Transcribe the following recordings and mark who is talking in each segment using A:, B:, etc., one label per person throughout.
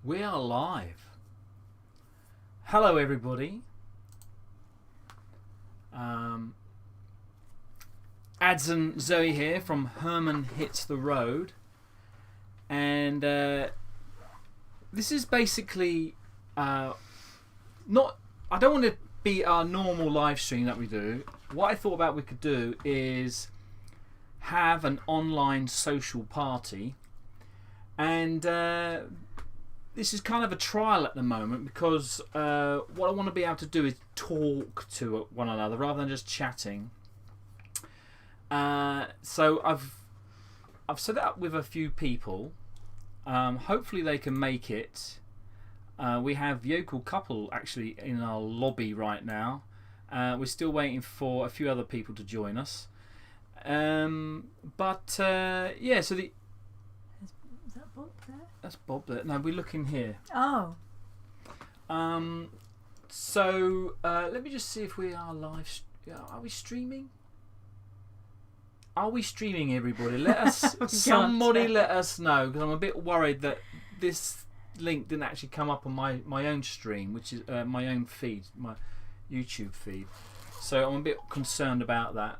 A: We are live. Hello, everybody. Ads and Zoe here from Herman Hits the Road, and this is basically not. I don't want to be our normal live stream that we do. What I thought about we could do is have an online social party, and this is kind of a trial at the moment because what I want to be able to do is talk to one another rather than just chatting. So I've set it up with a few people. Hopefully they can make it. We have Yokel Couple actually in our lobby right now. We're still waiting for a few other people to join us. Yeah, so the.
B: Is that Bob there?
A: That's Bob there. No, we're looking here.
B: Oh.
A: So let me just see if we are live. Are we streaming? Are we streaming, everybody? Let us. Somebody let us know, because I'm a bit worried that this link didn't actually come up on my own stream, which is my own feed, my YouTube feed. So I'm a bit concerned about that.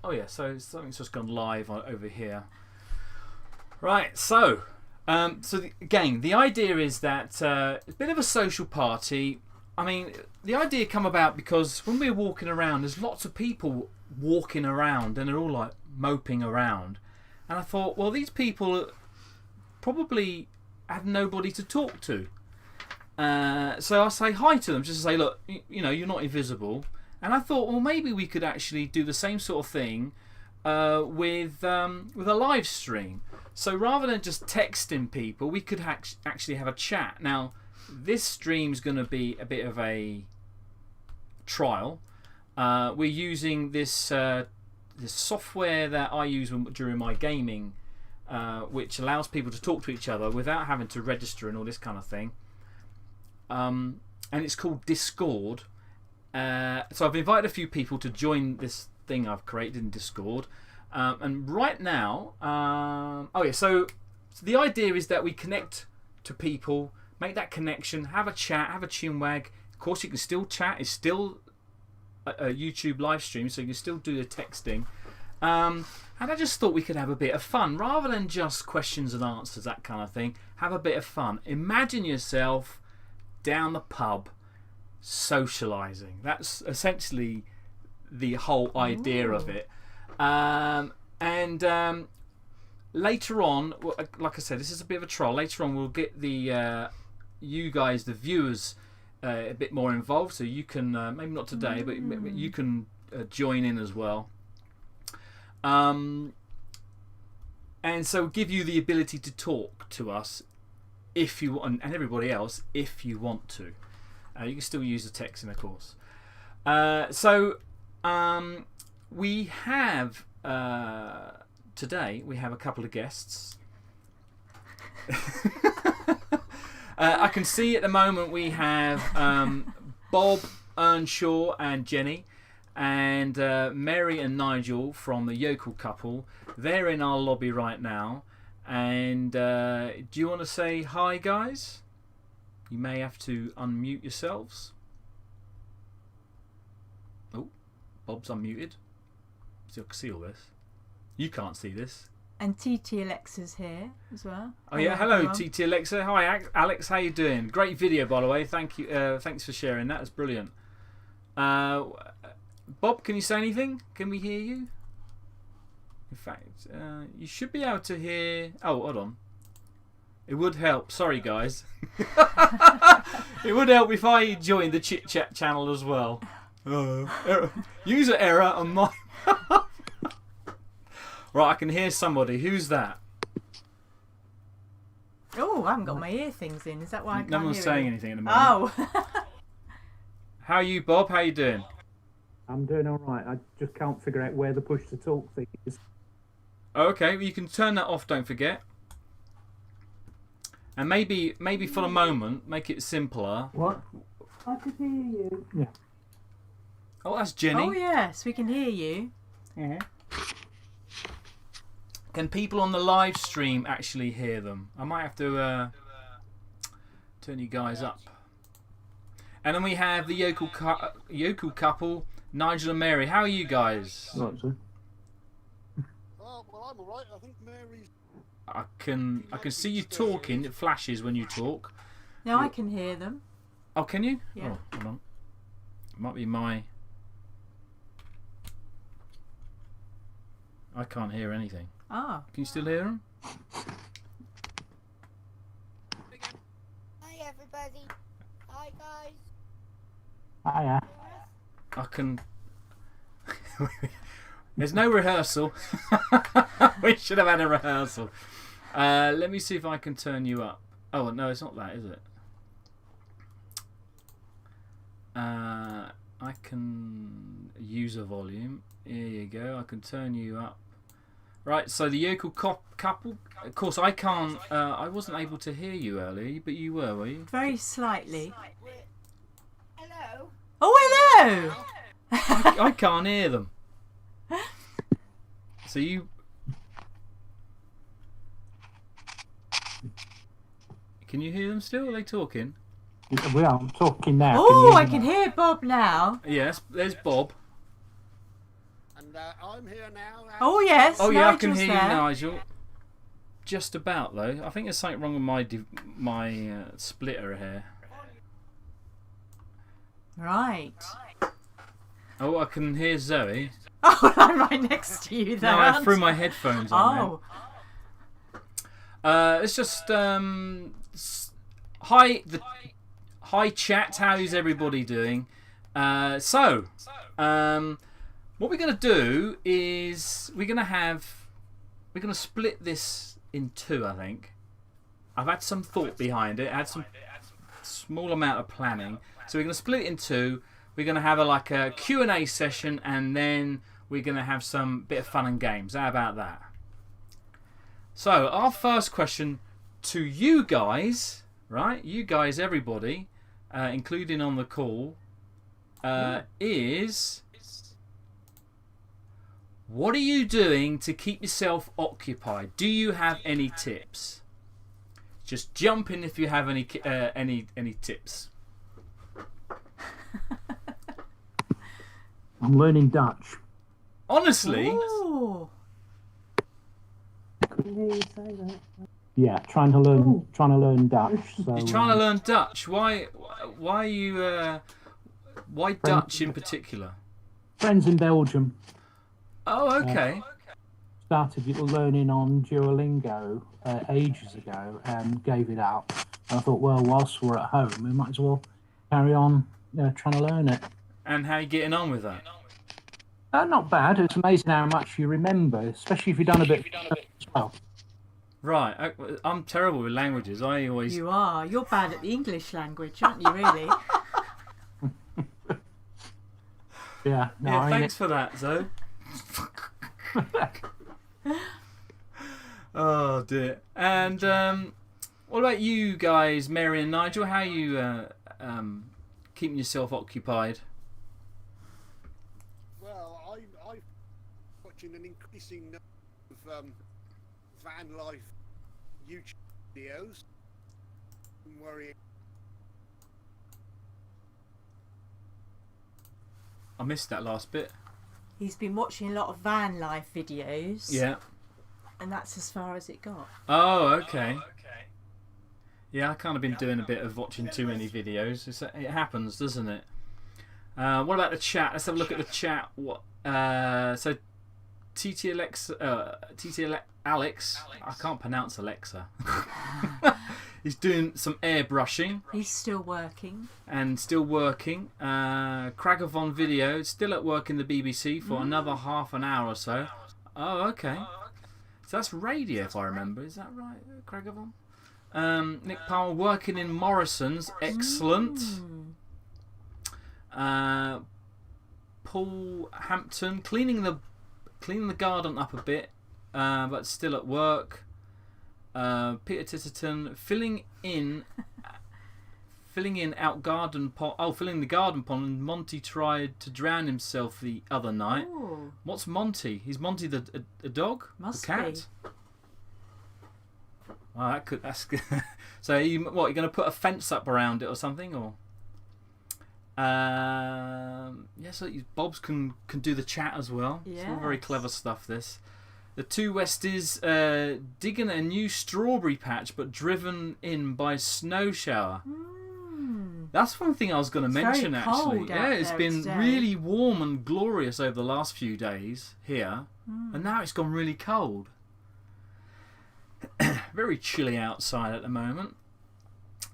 A: Oh yeah, so something's just gone live over here. Right, so again, the idea is that it's a bit of a social party. I mean, the idea come about because when we're walking around, there's lots of people walking around and they're all like moping around. And I thought, well, these people probably have nobody to talk to. So I say hi to them just to say, look, you know, you're not invisible. And I thought, well, maybe we could actually do the same sort of thing with a live stream. So rather than just texting people, we could actually have a chat. Now, this stream's going to be a bit of a trial. We're using this software that I use during my gaming, which allows people to talk to each other without having to register and all this kind of thing. And it's called Discord. So I've invited a few people to join this thing I've created in Discord. And right now, so the idea is that we connect to people, make that connection, have a chat, have a chinwag. Of course, you can still chat. It's still a YouTube live stream, so you can still do the texting. And I just thought we could have a bit of fun. Rather than just questions and answers, that kind of thing, have a bit of fun. Imagine yourself down the pub socialising. That's essentially the whole idea of it. Later on, like I said, this is a bit of a trial. Later on, we'll get the you guys, the viewers, a bit more involved. So you can maybe not today, but you can join in as well. And so give you the ability to talk to us if you want, and everybody else if you want to. You can still use the texting, of course. We have today we have a couple of guests. I can see at the moment we have Bob, Earnshaw and Jenny, and Mary and Nigel from the Yokel Couple. They're in our lobby right now. And do you want to say hi, guys? You may have to unmute yourselves. Oh, Bob's unmuted. So I can see all this. You can't see this.
B: And TT Alexa's here as well.
A: Oh yeah, hello TT Alexa. Hi Alex, how you doing? Great video, by the way. Thank you. Thanks for sharing that. It's brilliant. Bob, can you say anything? Can we hear you? In fact, you should be able to hear. Oh, hold on. It would help. Sorry, guys. It would help if I joined the Chit Chat channel as well. User error on my. Right, I can hear somebody. Who's that?
B: Oh, I haven't got my ear things in. Is that why I can't
A: No one's
B: hear
A: saying
B: it?
A: anything at the moment.
B: Oh.
A: How are you, Bob? How you doing?
C: I'm doing all right. I just can't figure out where the push to talk thing is.
A: Okay, well, you can turn that off. Don't forget. And maybe for the moment, make it simpler.
C: What?
B: I could hear you.
C: Yeah.
A: Oh, that's Jenny.
B: Oh yes, we can hear you.
A: Can people on the live stream actually hear them? I might have to turn you guys up. And then we have the yokel couple, Nigel and Mary. How are you guys?
C: Right, sir.
D: Well, I'm alright. I think Mary's.
A: I can see you talking. It flashes when you talk.
B: Now I can hear them.
A: Oh, can you?
B: Yeah.
A: Oh, hold on. It might be my. I can't hear anything.
B: Ah.
A: Can you still hear them?
E: Hi everybody. Hi guys.
C: Hiya.
A: I can. There's no rehearsal. We should have had a rehearsal. Let me see if I can turn you up. Oh no, it's not that, is it? I can use a volume. Here you go. I can turn you up. Right. So the yokel couple. Of course, I can't. I wasn't able to hear you earlier, but you were you?
B: Very slightly.
E: Hello.
B: Oh, hello!
A: I can't hear them. So you. Can you hear them still? Are they talking?
C: We are talking now.
B: Oh, I
C: hear
B: can
C: me?
B: hear Bob now.
A: Yes. There's Bob.
D: And I'm here now.
B: Oh, yes.
A: Oh yeah, I can
B: Nigel's
A: hear
B: there.
A: you, Nigel. Just about though. I think there's something wrong with my splitter here.
B: Right.
A: Oh, I can hear Zoe.
B: Oh, I'm right next to you there.
A: No, I
B: aren't
A: threw my headphones on.
B: Oh.
A: It's just hi chat. How's everybody doing? So what we're gonna do is we're gonna split this in two. I think I've had some thought behind it. I had some small amount of planning. So we're gonna split it in two. We're gonna have a Q&A session, and then we're gonna have some bit of fun and games. How about that? So our first question to you guys, right? You guys, everybody, including on the call, is what are you doing to keep yourself occupied? Do you have any tips? Just jump in if you have any tips.
C: I'm learning Dutch.
A: Honestly,
B: Ooh.
F: Couldn't hear you say that.
C: Yeah, trying to learn Dutch. So,
A: you're trying to learn Dutch. Why are you? Why Dutch in particular?
C: friends in Belgium
A: Oh, okay.
C: started learning on Duolingo ages ago and gave it up. And I thought, well, whilst we're at home, we might as well carry on trying to learn it.
A: And how are you getting on with that?
C: Not bad. It's amazing how much you remember, especially if you've done a bit as well.
A: Right, I'm terrible with languages. I always.
B: You are. You're bad at the English language, aren't you, really?
C: Yeah, no,
A: Yeah,
C: I
A: thanks for that, Zoe. Oh dear. And what about you guys, Mary and Nigel? How are you keeping yourself occupied?
D: Well, I'm watching an increasing number of van life YouTube videos. I'm worrying.
A: I missed that last bit.
B: He's been watching a lot of van life videos.
A: Yeah.
B: And that's as far as it got.
A: Oh, okay. Yeah, I kind of been doing a bit of watching too many videos. It happens, doesn't it? What about the chat? Let's have a look at the chat. What? So, Alex. I can't pronounce Alexa. He's doing some airbrushing
B: He's still working.
A: and still working. Cragavon video, still at work in the BBC for another half an hour or so. Oh, okay. So that's radio, if I remember. Is that right, Cragavon? Nick Powell working in Morrison's. Excellent. Paul Hampton cleaning the garden up a bit, but still at work. Peter Titterton filling in filling the garden pond, and Monty tried to drown himself the other night.
B: Oh,
A: What's Monty? Is Monty a dog?
B: Must
A: the cat?
B: be.
A: Oh, that's good. So you're going to put a fence up around it or something, or? So Bobs can do the chat as well. It's all very
B: Yes.
A: clever stuff. This. The Two Westies digging a new strawberry patch, but driven in by snow shower. That's one thing I was going to
B: It's
A: mention.
B: very
A: Actually,
B: cold
A: yeah,
B: out
A: it's
B: there
A: been
B: today.
A: really warm and glorious over the last few days here, and now it's gone really cold. Very chilly outside at the moment.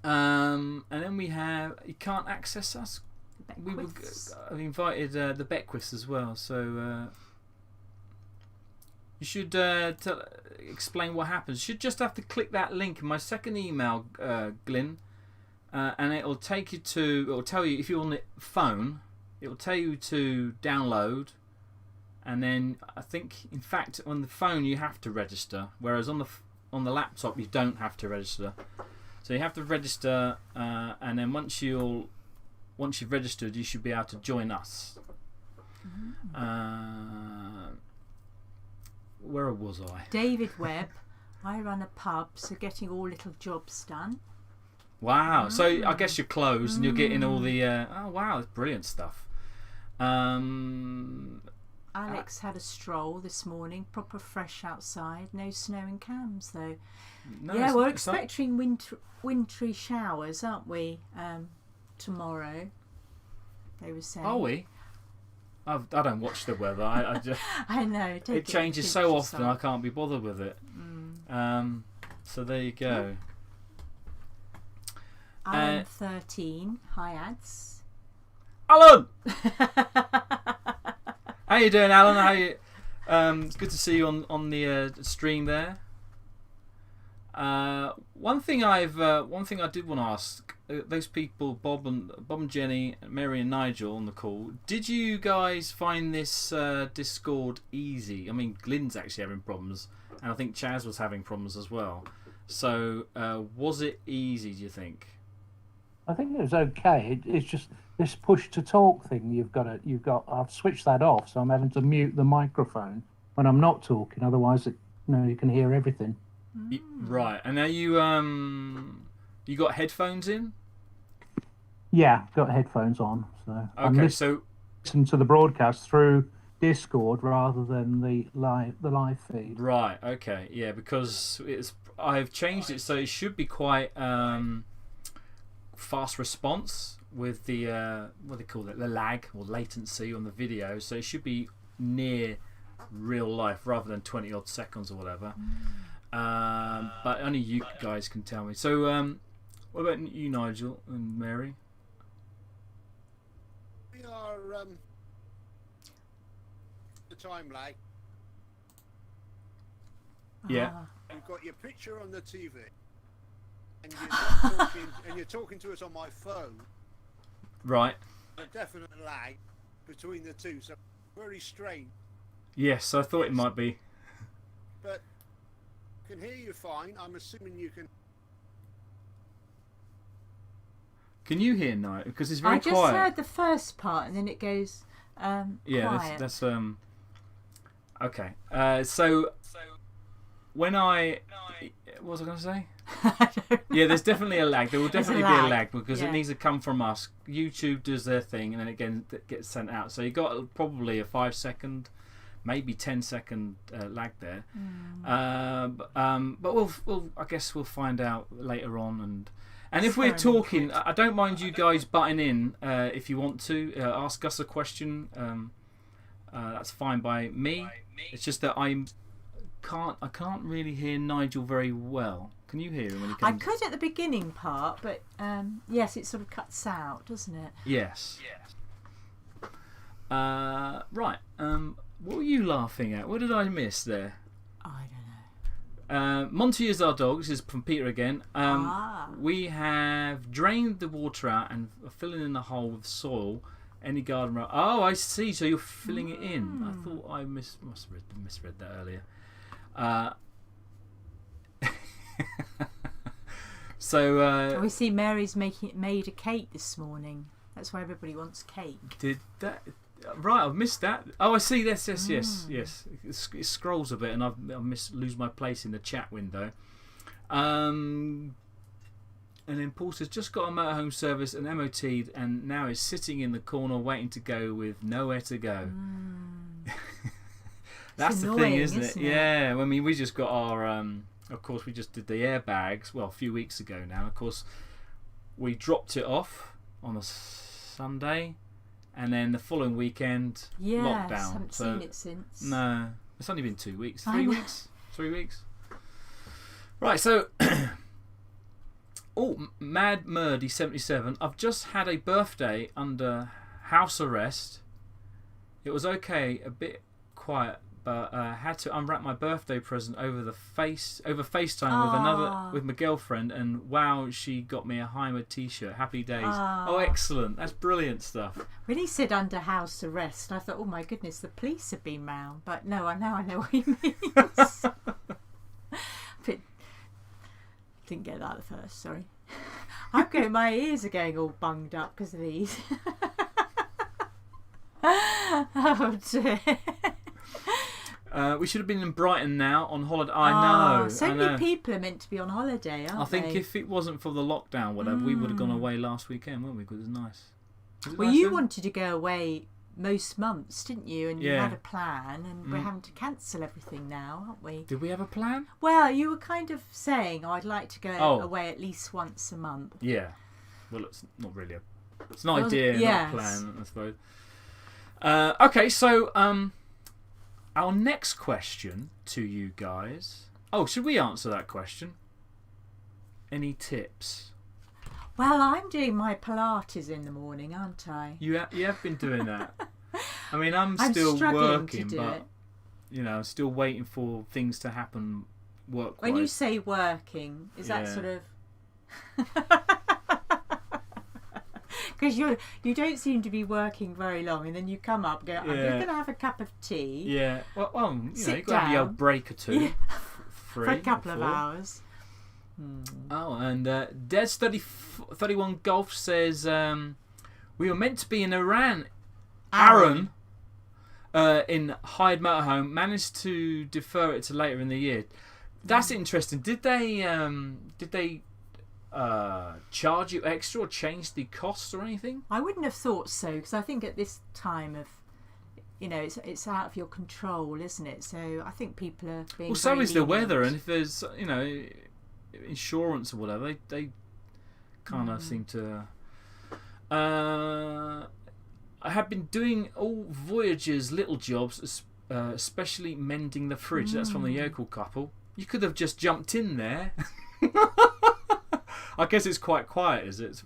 A: And then we have you can't access us. I've invited the Beckwiths as well, so you should explain what happens. You should just have to click that link in my second email, Glyn, and it'll take you to. It'll tell you if you're on the phone. It'll tell you to download, and then I think, in fact, on the phone you have to register, whereas on the laptop you don't have to register. So you have to register, and then once you've registered, you should be able to join us. Where was I?
B: David Webb. I run a pub, so getting all little jobs done.
A: Wow. So I guess you're closed and you're getting all the. Oh wow, that's brilliant stuff.
B: Alex had a stroll this morning, proper fresh outside. No snow in Cams though.
A: No,
B: Yeah, we're
A: it's not-
B: expecting wintry showers, aren't we? Tomorrow. They were saying.
A: Are we? I don't watch the weather. I just
B: I know. Take
A: it changes
B: with a
A: so
B: pinch of
A: often. I
B: salt.
A: can't be bothered with it. So there you go.
B: Alan 13. Hi, Ads.
A: Alan, how you doing, Alan? How you? It's good to see you on the stream there. One thing I did want to ask those people, Bob and Jenny, Mary and Nigel on the call. Did you guys find this Discord easy? I mean, Glyn's actually having problems, and I think Chaz was having problems as well. So was it easy? Do you think?
C: I think it was okay. It's just this push to talk thing. I've switched that off, so I'm having to mute the microphone when I'm not talking. Otherwise, you can hear everything.
A: Right. And now you got headphones in?
C: Yeah, got headphones on, so I'm
A: Okay. So
C: listening to the broadcast through Discord rather than the live feed.
A: right. Okay. Yeah, because I've changed it so it should be quite fast response with the what do they call it, the lag or latency on the video, so it should be near real life rather than 20 odd seconds or whatever. But only you guys can tell me. So what about you, Nigel and Mary?
D: We are the time lag.
A: Yeah.
D: You've got your picture on the TV, and you're talking to us on my phone.
A: Right.
D: A definite lag between the two, so very strange.
A: Yes, I thought it might be.
D: But can hear you fine. I'm assuming you can.
A: Can you hear now? Because it's very
B: I just
A: quiet.
B: heard the first part and then it goes
A: Yeah,
B: quiet.
A: that's okay. So when what was I going to say?
B: I don't know.
A: Yeah, there's definitely a lag. There will
B: There's a
A: definitely be a
B: lag,
A: lag because
B: yeah.
A: it needs to come from us. YouTube does their thing and then it gets sent out. So you got probably a 5 second, maybe 10-second lag there. But we'll I guess we'll find out later on. And if we're talking, I don't mind you guys butting in if you want to ask us a question. That's fine by me. It's just that I can't really hear Nigel very well. Can you hear him when he
B: I
A: comes?
B: could at the beginning part, but yes, it sort of cuts out, doesn't it?
A: Yes. Right. What were you laughing at? What did I miss there?
B: I don't know.
A: Monty is our dog. This is from Peter again.
B: Ah.
A: We have drained the water out and are filling in the hole with soil. Any garden row. Oh, I see. So you're filling it in. I thought I must have misread that earlier. So
B: we see Mary's made a cake this morning. That's why everybody wants cake.
A: did that right? I've missed that. Oh, I see this. Yes. It scrolls a bit, and I lose my place in the chat window. And then Paul says, just got a motorhome service and MOT'd, and now is sitting in the corner waiting to go with nowhere to go. That's the thing, isn't it? Yeah. I mean, we just got our. Of course, we just did the airbags. Well, a few weeks ago now. Of course, we dropped it off on a Sunday, and then the following weekend, lockdown.
B: I haven't seen it since.
A: No, it's only been 2 weeks. 3 weeks. 3 weeks. Right, so. Oh, Mad Murdy 77. I've just had a birthday under house arrest. It was okay, a bit quiet, but had to unwrap my birthday present over FaceTime with my girlfriend, and wow, she got me a Heimer t-shirt. Happy days. Oh, excellent. That's brilliant stuff.
B: When he said under house arrest, I thought, oh my goodness, the police have been round. But no, I know what he means. But didn't get that at first, sorry. My ears are going all bunged up because of these. Oh dear.
A: We should have been in Brighton now on holiday. I know.
B: So many people are meant to be on holiday, aren't they?
A: I think if it wasn't for the lockdown, whatever, we would have gone away last weekend, weren't we? Because it was nice.
B: Well, you wanted to go away most months, didn't you? And you had a plan, and we're having to cancel everything now, aren't we?
A: Did we have a plan?
B: Well, you were kind of saying, I'd like to go away at least once a month.
A: Yeah. Well, it's not really it's an idea, not a plan, I suppose. Okay, so our next question to you guys. Oh, should we answer that question? Any tips?
B: Well, I'm doing my Pilates in the morning, aren't I?
A: You have been doing that. I mean, I'm still working, but I'm still waiting for things to happen work-wise.
B: When you say working, is that sort of? Because you don't seem to be working very long, and then you come up, and go, I'm going to have a cup of tea.
A: Yeah. Well, you've got to have your break or two.
B: For a couple of hours.
A: Oh, and Des31 Golf says we were meant to be in Iran. Aaron in Hyde Motorhome managed to defer it to later in the year. That's interesting. Did they charge you extra or change the cost or anything?
B: I wouldn't have thought so, because I think at this time of it's out of your control, isn't it? So I think people are being
A: well. So is the weather, and if there's insurance or whatever, they kind of seem to. I have been doing all Voyager's little jobs, especially mending the fridge. That's from the yokel couple. You could have just jumped in there. I guess it's quite quiet, is it?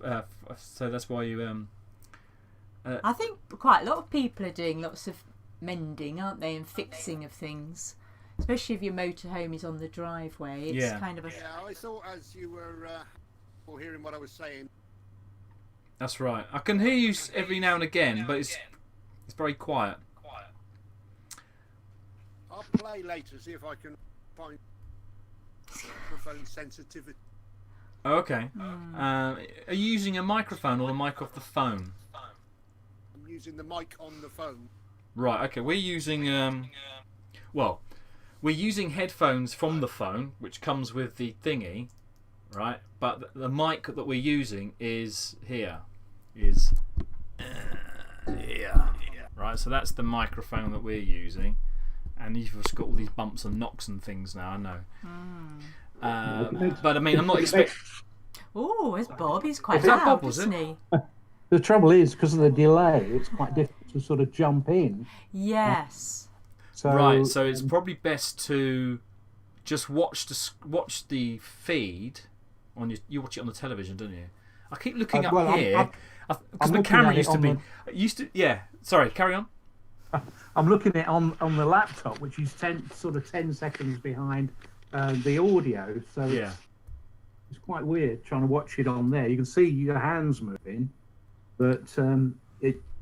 A: So that's why you.
B: I think quite a lot of people are doing lots of mending, aren't they, and fixing of things. Especially if your motorhome is on the driveway. It's kind of a.
D: Yeah, I thought as you were hearing what I was saying.
A: That's right. I can hear you every now and again, but it's very quiet.
D: I'll play later, see if I can find microphone sensitivity.
A: Oh, okay. Are you using a microphone or the mic off the phone?
D: I'm using the mic on the phone.
A: Right. Okay. We're using we're using headphones from the phone, which comes with the thingy, right? But the mic that we're using is here. Right. So that's the microphone that we're using, and you've just got all these bumps and knocks and things now. I know. But I mean, I'm not expecting.
B: Oh, there's Bob. He's quite
A: Is that
B: loud,
A: Bob, was
B: isn't
A: it?
B: he?
C: The trouble is, because of the delay, it's quite difficult to sort of jump in.
B: Yes.
C: So,
A: Right, so it's probably best to just watch the feed on you watch it on the television, don't you? I keep looking up here because the camera used to. Yeah, sorry, carry on.
C: I'm looking at it on the laptop, which is 10 seconds behind the audio. So it's quite weird trying to watch it on there. You can see your hands moving, but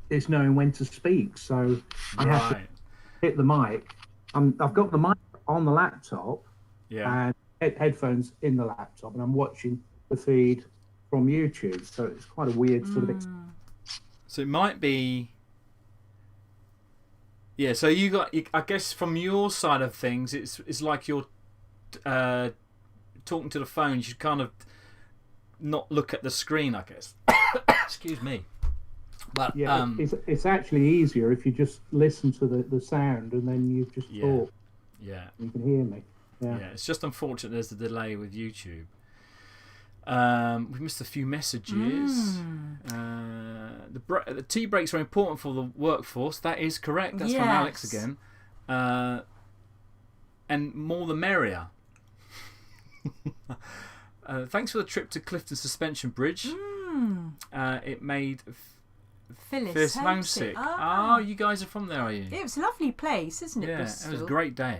C: it's knowing when to speak. So I have to hit the mic. I've got the mic on the laptop and headphones in the laptop, and I'm watching the feed from YouTube. So it's quite a weird sort of.
A: So it might be. Yeah. So you got. I guess from your side of things, it's like you're talking to the phone. You should kind of not look at the screen, I guess. Excuse me. But
C: Yeah, it's actually easier if you just listen to the sound and then you just talk.
A: Yeah.
C: You can hear me.
A: Yeah. It's just unfortunate there's a delay with YouTube. We missed a few messages. The tea breaks are important for the workforce. That is correct. That's from Alex again. And more the merrier. Thanks for the trip to Clifton Suspension Bridge. It made Phyllis homesick. Oh, you guys are from there, are you?
B: It was a lovely place, isn't it?
A: Yeah,
B: Bristol?
A: it was a great day.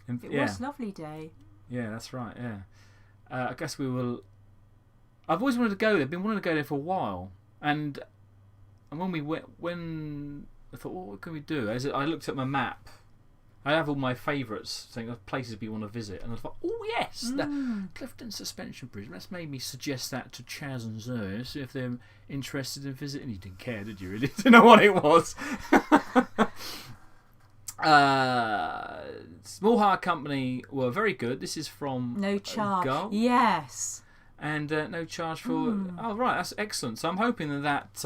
B: It was a lovely day.
A: Yeah, that's right. Yeah, I guess we will. I've always wanted to go there. I've been wanting to go there for a while, and when we went, I thought, well, what can we do? As I looked at my map, I have all my favourites, saying of places we want to visit, and I thought, oh yes, the Clifton Suspension Bridge. That's made me suggest that to Chaz and Zoe, see if they're interested in visiting. You didn't care, did you? Really? Didn't know what it was. Small Hire Company were very good. This is from
B: No charge.
A: Gull.
B: Yes.
A: And no charge for. Oh right, that's excellent. So I'm hoping that.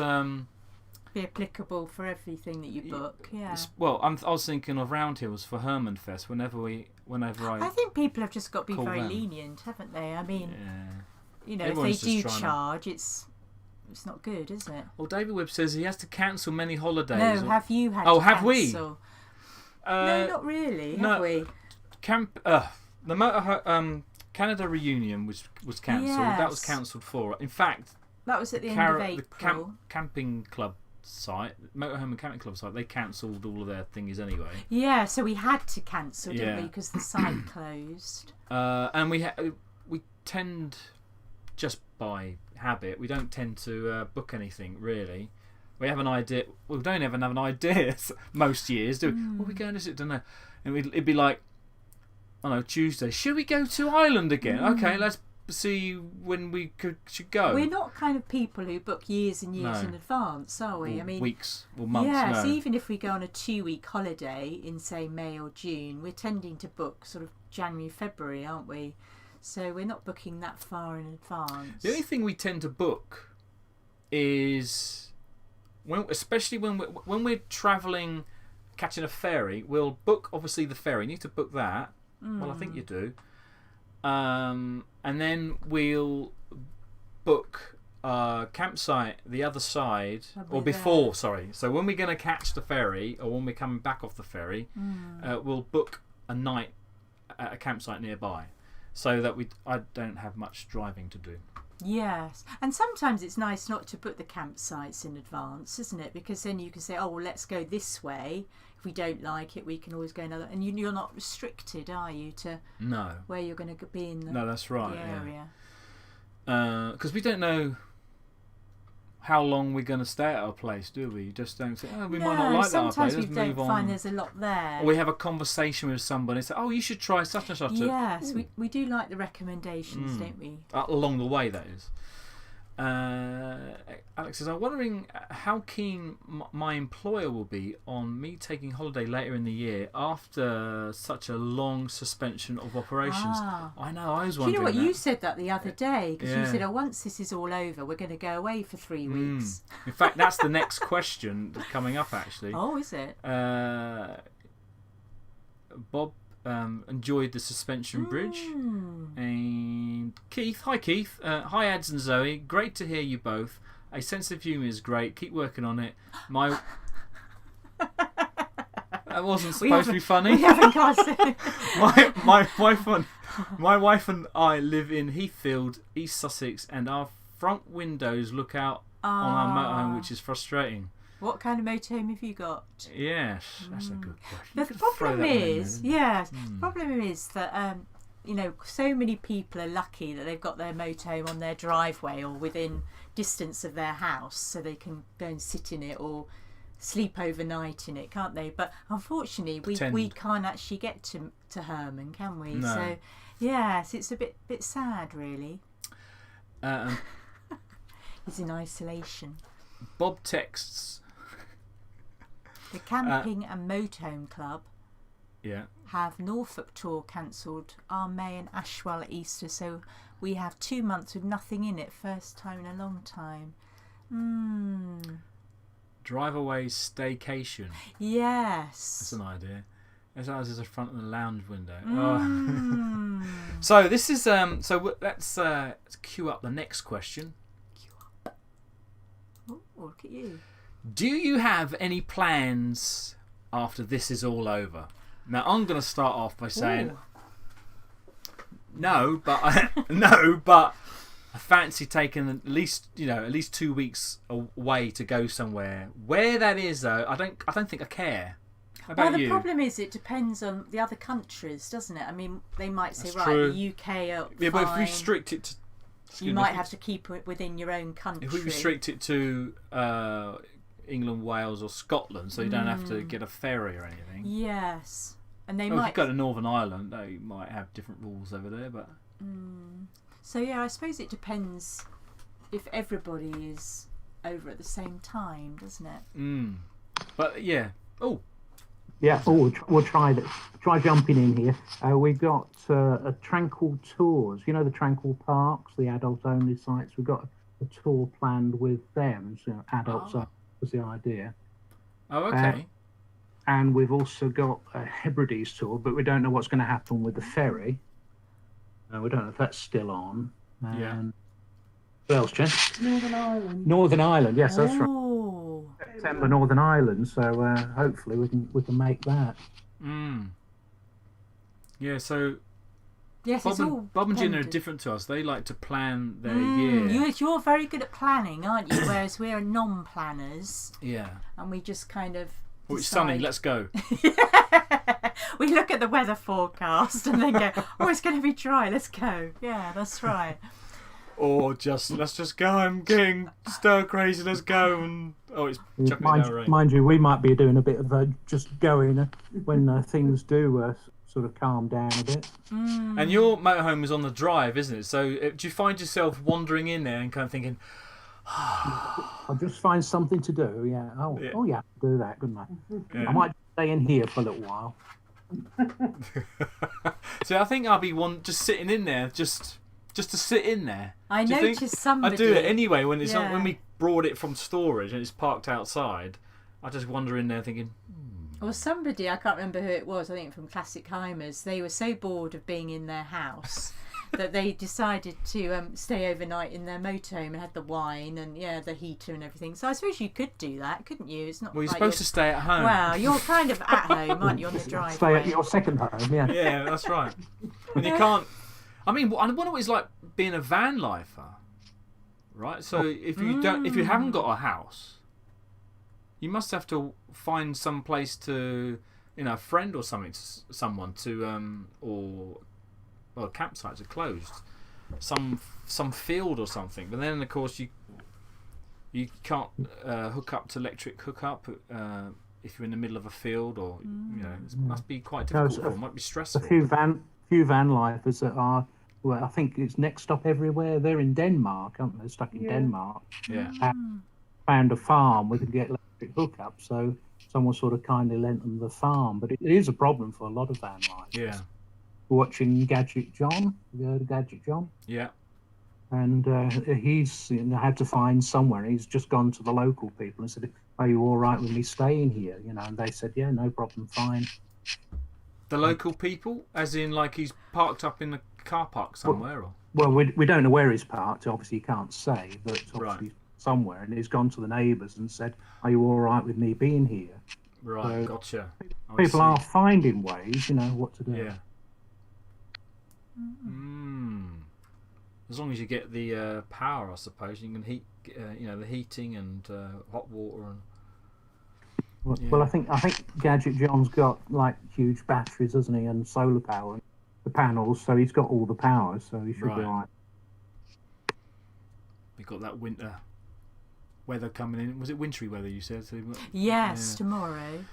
B: Be applicable for everything that you book. Yeah.
A: Well, I was thinking of Round Hills for Herman Fest. Whenever
B: I think people have just got to be very
A: them.
B: lenient, haven't they? I mean, you know,
A: Everyone's
B: if they do
A: just
B: charge, it's not good, is it?
A: Well, David Webb says he has to cancel many holidays.
B: No, have you had?
A: Oh,
B: to
A: have we?
B: cancel? No, not really.
A: no.
B: Have we?
A: The Canada reunion was cancelled. That was
B: Yes.
A: cancelled for. In fact,
B: That was at the end of April.
A: camping club site, Motorhome and Camping Club site, they cancelled all of their thingies anyway.
B: Yeah, so we had to cancel, didn't
A: Yeah.
B: we? Because the site closed.
A: And we tend, just by habit, we don't tend to book anything really. We have an idea. We don't even have an idea most years, do we? Well, we go and visit, don't know. And it'd be like, I don't know, Tuesday. Should we go to Ireland again? Okay, let's see when we should go.
B: We're not kind of people who book years and years
A: No.
B: in advance, are we?
A: Or
B: I mean,
A: weeks or months.
B: yes.
A: No.
B: Even if we go on a 2-week holiday in, say, May or June, we're tending to book sort of January, February, aren't we? So we're not booking that far in advance.
A: The only thing we tend to book is, especially when we're travelling, catching a ferry, we'll book obviously the ferry. You need to book that. Well, I think you do. And then we'll book campsite the other side, or before. Sorry. So when we're going to catch the ferry, or when we're coming back off the ferry, we'll book a night at a campsite nearby, so that I don't have much driving to do.
B: Yes, and sometimes it's nice not to book the campsites in advance, isn't it? Because then you can say, oh, well, let's go this way. If we don't like it, we can always go another. And you're not restricted, are you, to where you're going to be in the,
A: that's right,
B: the area?
A: Because we don't know how long we're going to stay at our place, do we? You just don't say, oh, we might not like that place.
B: Sometimes
A: Let's
B: we
A: move
B: don't
A: on.
B: find there's a lot there.
A: Or we have a conversation with somebody and say, oh, you should try such and such.
B: Yes, we do like the recommendations, don't we?
A: Along the way, that is. Alex says, I'm wondering how keen my employer will be on me taking holiday later in the year after such a long suspension of operations. I know, I was
B: Do
A: wondering.
B: you know what?
A: that.
B: You said that the other day, because you
A: Yeah.
B: said, oh, once this is all over, we're going to go away for 3 weeks.
A: In fact, that's the next question that's coming up, actually.
B: Oh, is it?
A: Bob enjoyed the suspension bridge. And Keith, hi Keith, hi Ads and Zoe, great to hear you both. A sense of humour is great, keep working on it. That wasn't supposed to be funny.
B: We haven't got it.
A: my wife and I live in Heathfield, East Sussex, and our front windows look out on our motorhome, which is frustrating.
B: What kind of motorhome have you got?
A: Yes, that's a good question.
B: The problem is, problem is that so many people are lucky that they've got their motorhome on their driveway or within distance of their house, so they can go and sit in it or sleep overnight in it, can't they? But unfortunately, we can't actually get to Herman, can we?
A: No.
B: So yes, it's a bit sad, really. He's in isolation.
A: Bob texts.
B: The Camping and Motorhome Club
A: Yeah.
B: have Norfolk tour cancelled our May and Ashwell at Easter, so we have 2 months with nothing in it. First time in a long time.
A: Drive away staycation.
B: Yes.
A: That's an idea. As ours is the front of the lounge window. Oh. So this is let's queue up the next question.
B: Oh, look at you.
A: Do you have any plans after this is all over? Now I'm going to start off by saying no, but I fancy taking at least 2 weeks away to go somewhere. Where that is though, I don't think I care. How about
B: Well, the
A: you?
B: problem is it depends on the other countries, doesn't it? I mean, they might say,
A: That's
B: right,
A: true.
B: the UK are
A: Yeah, but if we
B: fine.
A: restrict it to,
B: You might have to keep it within your own country.
A: if we restrict it to England, Wales, or Scotland, so you don't have to get a ferry or anything.
B: Yes. And they
A: If you
B: might...
A: go to Northern Ireland, they might have different rules over there, but
B: So, yeah, I suppose it depends if everybody is over at the same time, doesn't it?
A: But yeah. Oh,
C: Yeah, we'll try that. Try jumping in here. We've got a Tranquil Tours. You know the Tranquil Parks, the adult-only sites. We've got a tour planned with them. So adults was the idea.
A: oh, okay.
C: And we've also got a Hebrides tour, but we don't know what's going to happen with the ferry. We don't know if that's still on.
A: Yeah.
C: What else, Jen?
F: Northern Ireland.
C: Northern Ireland, yes, that's right.
B: Oh.
C: September, Northern Ireland. So hopefully we can make that.
A: Yeah. So
B: Yes,
A: Bob
B: it's all
A: and Gin are
B: dependent.
A: different to us. They like to plan their year.
B: You're very good at planning, aren't you? Whereas we're non-planners,
A: Yeah.
B: and we just kind of
A: Oh, it's sunny.
B: decide.
A: Let's go.
B: We look at the weather forecast and then go, oh, it's going to be dry, let's go. Yeah, that's right.
A: Or let's just go. I'm getting stir crazy. Let's go. And it's chucking down rain.
C: Mind you, we might be doing a bit of just going when things do sort of calm down a bit.
A: And your motorhome is on the drive, isn't it? So do you find yourself wandering in there and kind of thinking,
C: I'll just find something to do. Yeah. Oh yeah, I'll do that, couldn't I?
A: Yeah.
C: I might stay in here for a little while.
A: So I think I'll be just sitting in there, just to sit in there.
B: I
A: Do you think-
B: noticed somebody.
A: I do it anyway when it's
B: Yeah.
A: when we brought it from storage and it's parked outside. I just wander in there thinking,
B: Or somebody, I can't remember who it was, I think from Classic Heimers, they were so bored of being in their house that they decided to stay overnight in their motorhome and had the wine and the heater and everything. So I suppose you could do that, couldn't you? It's not.
A: well, you're
B: like
A: supposed to stay at home.
B: Well, you're kind of at home, aren't you, on the driveway?
C: Stay at your second home. Yeah.
A: Yeah, that's right. And you can't. I mean, I wonder what it's like being a van lifer, right? So if you haven't got a house, you must have to find some place to, a friend or something, someone to, well, campsites are closed, some field or something. But then of course you can't hook up to electric hookup if you're in the middle of a field, or it must be quite difficult. Or it might be stressful.
C: A few van lifers that are. Well, I think it's Next Stop Everywhere. They're in Denmark, aren't they? Stuck in Denmark.
A: Yeah.
C: Found a farm where they could get electric hookup, so someone sort of kindly lent them the farm. But it is a problem for a lot of van lifers.
A: Yeah.
C: Watching Gadget John. Have you heard of Gadget John?
A: Yeah.
C: And he's had to find somewhere. He's just gone to the local people and said, "Are you all right with me staying here?" And they said, "Yeah, no problem, fine."
A: The local people, as in like he's parked up in a car park somewhere, or
C: Well, we don't know where he's parked. Obviously, you can't say, but obviously
A: Right.
C: somewhere. And he's gone to the neighbours and said, "Are you all right with me being here?"
A: right?
C: So
A: Gotcha. I
C: People
A: see.
C: are finding ways, what to do.
A: Yeah. As long as you get the power, I suppose you can heat, the heating and hot water and.
C: Well, I think Gadget John's got like huge batteries, doesn't he, and solar power, the panels. So he's got all the power, so he should be
A: Right.
C: all right.
A: We got that winter weather coming in. Was it wintry weather you said? So,
B: Yes,
A: yeah.
B: tomorrow.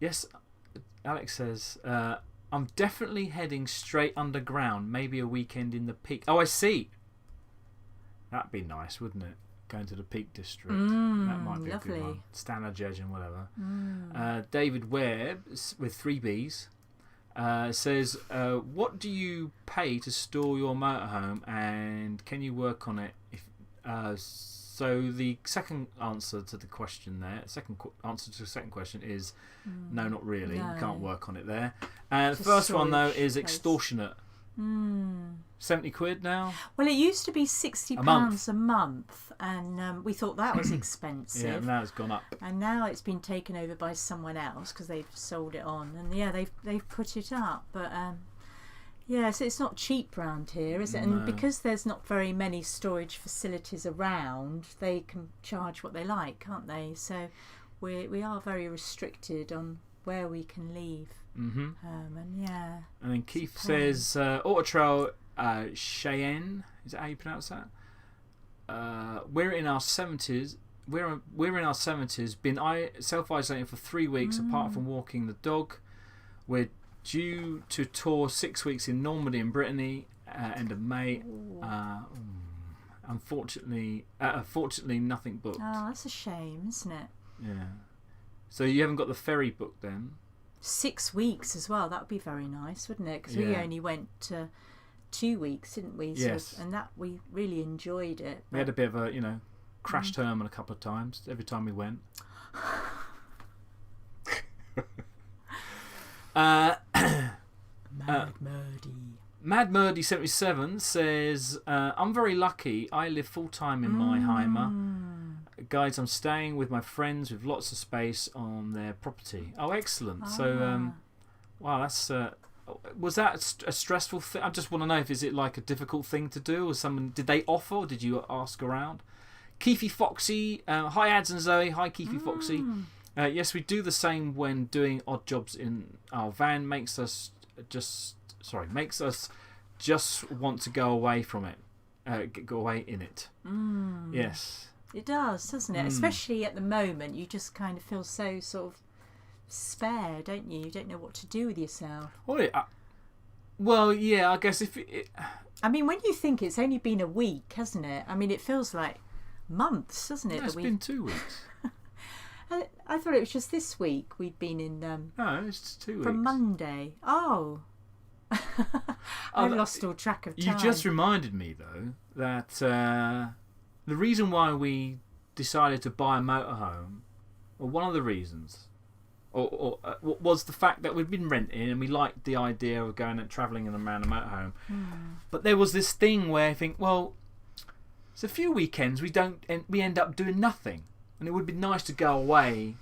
A: Yes. Alex says, I'm definitely heading straight underground. Maybe a weekend in the Peak. Oh, I see. That'd be nice, wouldn't it? Going to the Peak District. That might be a
B: lovely.
A: good one. Standard and whatever. David Webb, with 3 Bs, says, what do you pay to store your motorhome, and can you work on it? So the second answer to the question there, answer to the second question is no, not really.
B: No.
A: You can't work on it there. The
B: Just
A: first one though
B: storage
A: is
B: place.
A: extortionate. 70 quid now.
B: Well, it used to be £60 a month, and we thought that was expensive.
A: Yeah, now it's gone up.
B: And now it's been taken over by someone else because they've sold it on, and yeah, they've put it up. But yeah, so it's not cheap round here, is it? And because there's not very many storage facilities around, they can charge what they like, can't they? So we are very restricted on where we can leave. And yeah.
A: And then Keith says, Auto Trail Cheyenne, is that how you pronounce that? We're in our 70s. We're in our 70s. Been self-isolating for 3 weeks apart from walking the dog. We're due to tour 6 weeks in Normandy and Brittany end of May. Fortunately nothing booked.
B: Oh, that's a shame, isn't it?
A: Yeah. So you haven't got the ferry booked then?
B: 6 weeks as well. That would be very nice, wouldn't it? Because we only went 2 weeks, didn't we?
A: Yes.
B: So, and that we really enjoyed it.
A: We had a bit of a, crashed Herman a couple of times every time we went. Mad Murdy 77 says, I'm very lucky. I live full time in my Heimer. Guys, I'm staying with my friends with lots of space on their property. Oh, excellent. So, wow, that's was that a stressful thing? I just want to know, is it like a difficult thing to do, or did they offer, or did you ask around? Keefy Foxy, hi Ads and Zoe, hi Keefy Foxy. Yes, we do the same when doing odd jobs in our van. Makes us just want to go away from it, go away in it. Yes,
B: it does, doesn't it? Especially at the moment, you just kind of feel so sort of spare, don't you? You don't know what to do with yourself.
A: Well, yeah, I guess
B: I mean, when you think it's only been a week, hasn't it? I mean, it feels like months, doesn't it?
A: No, it's been 2 weeks.
B: I thought it was just this week we'd been in.
A: No, it's 2 weeks.
B: From Monday. Oh. I've lost all track of time.
A: You just reminded me, though, that the reason why we decided to buy a motorhome, or one of the reasons, was the fact that we'd been renting and we liked the idea of going and travelling around a motorhome. But there was this thing where I think, well, it's a few weekends we end up doing nothing, and it would be nice to go away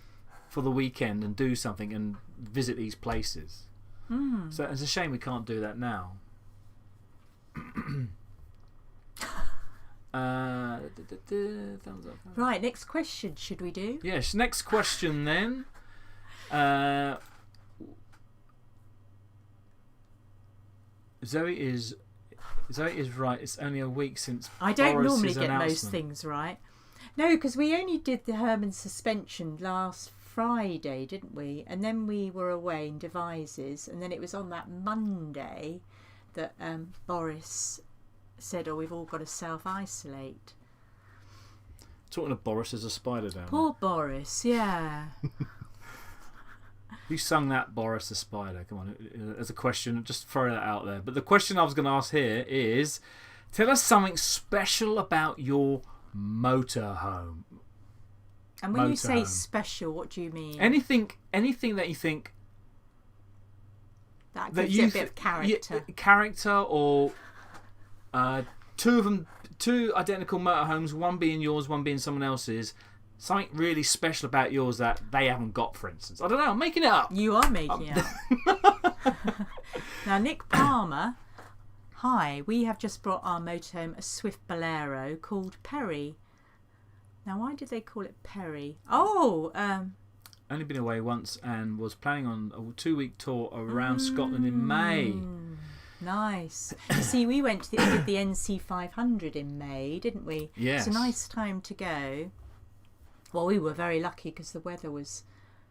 A: for the weekend and do something and visit these places. So it's a shame we can't do that now. Thumbs up.
B: Right, next question should we do?
A: Yes, next question then. Zoe is right. It's only a week since
B: I don't
A: Boris's
B: normally get
A: announcement.
B: most things right. No, because we only did the Herman suspension last Friday, didn't we? And then we were away in Devizes, and then it was on that Monday that Boris said, "Oh, we've all got to self-isolate."
A: Talking of Boris as a spider down
B: Poor Boris, yeah.
A: Who sung that, Boris the Spider? Come on, as a question, just throw that out there. But the question I was going to ask here is, tell us something special about your motorhome.
B: And when you say special, what do you mean?
A: Anything that you think
B: that gives it a bit of character.
A: Character, or two identical motorhomes, one being yours, one being someone else's. Something really special about yours that they haven't got, for instance. I don't know, I'm making it up.
B: You are making it up. Now, Nick Palmer, hi, we have just brought our motorhome a Swift Bolero called Perry. Now, why did they call it Perry? Oh,
A: only been away once and was planning on a 2-week tour around Scotland in May.
B: Nice. You see, we did the NC 500 in May, didn't we?
A: Yes.
B: It's a nice time to go. Well, we were very lucky because the weather was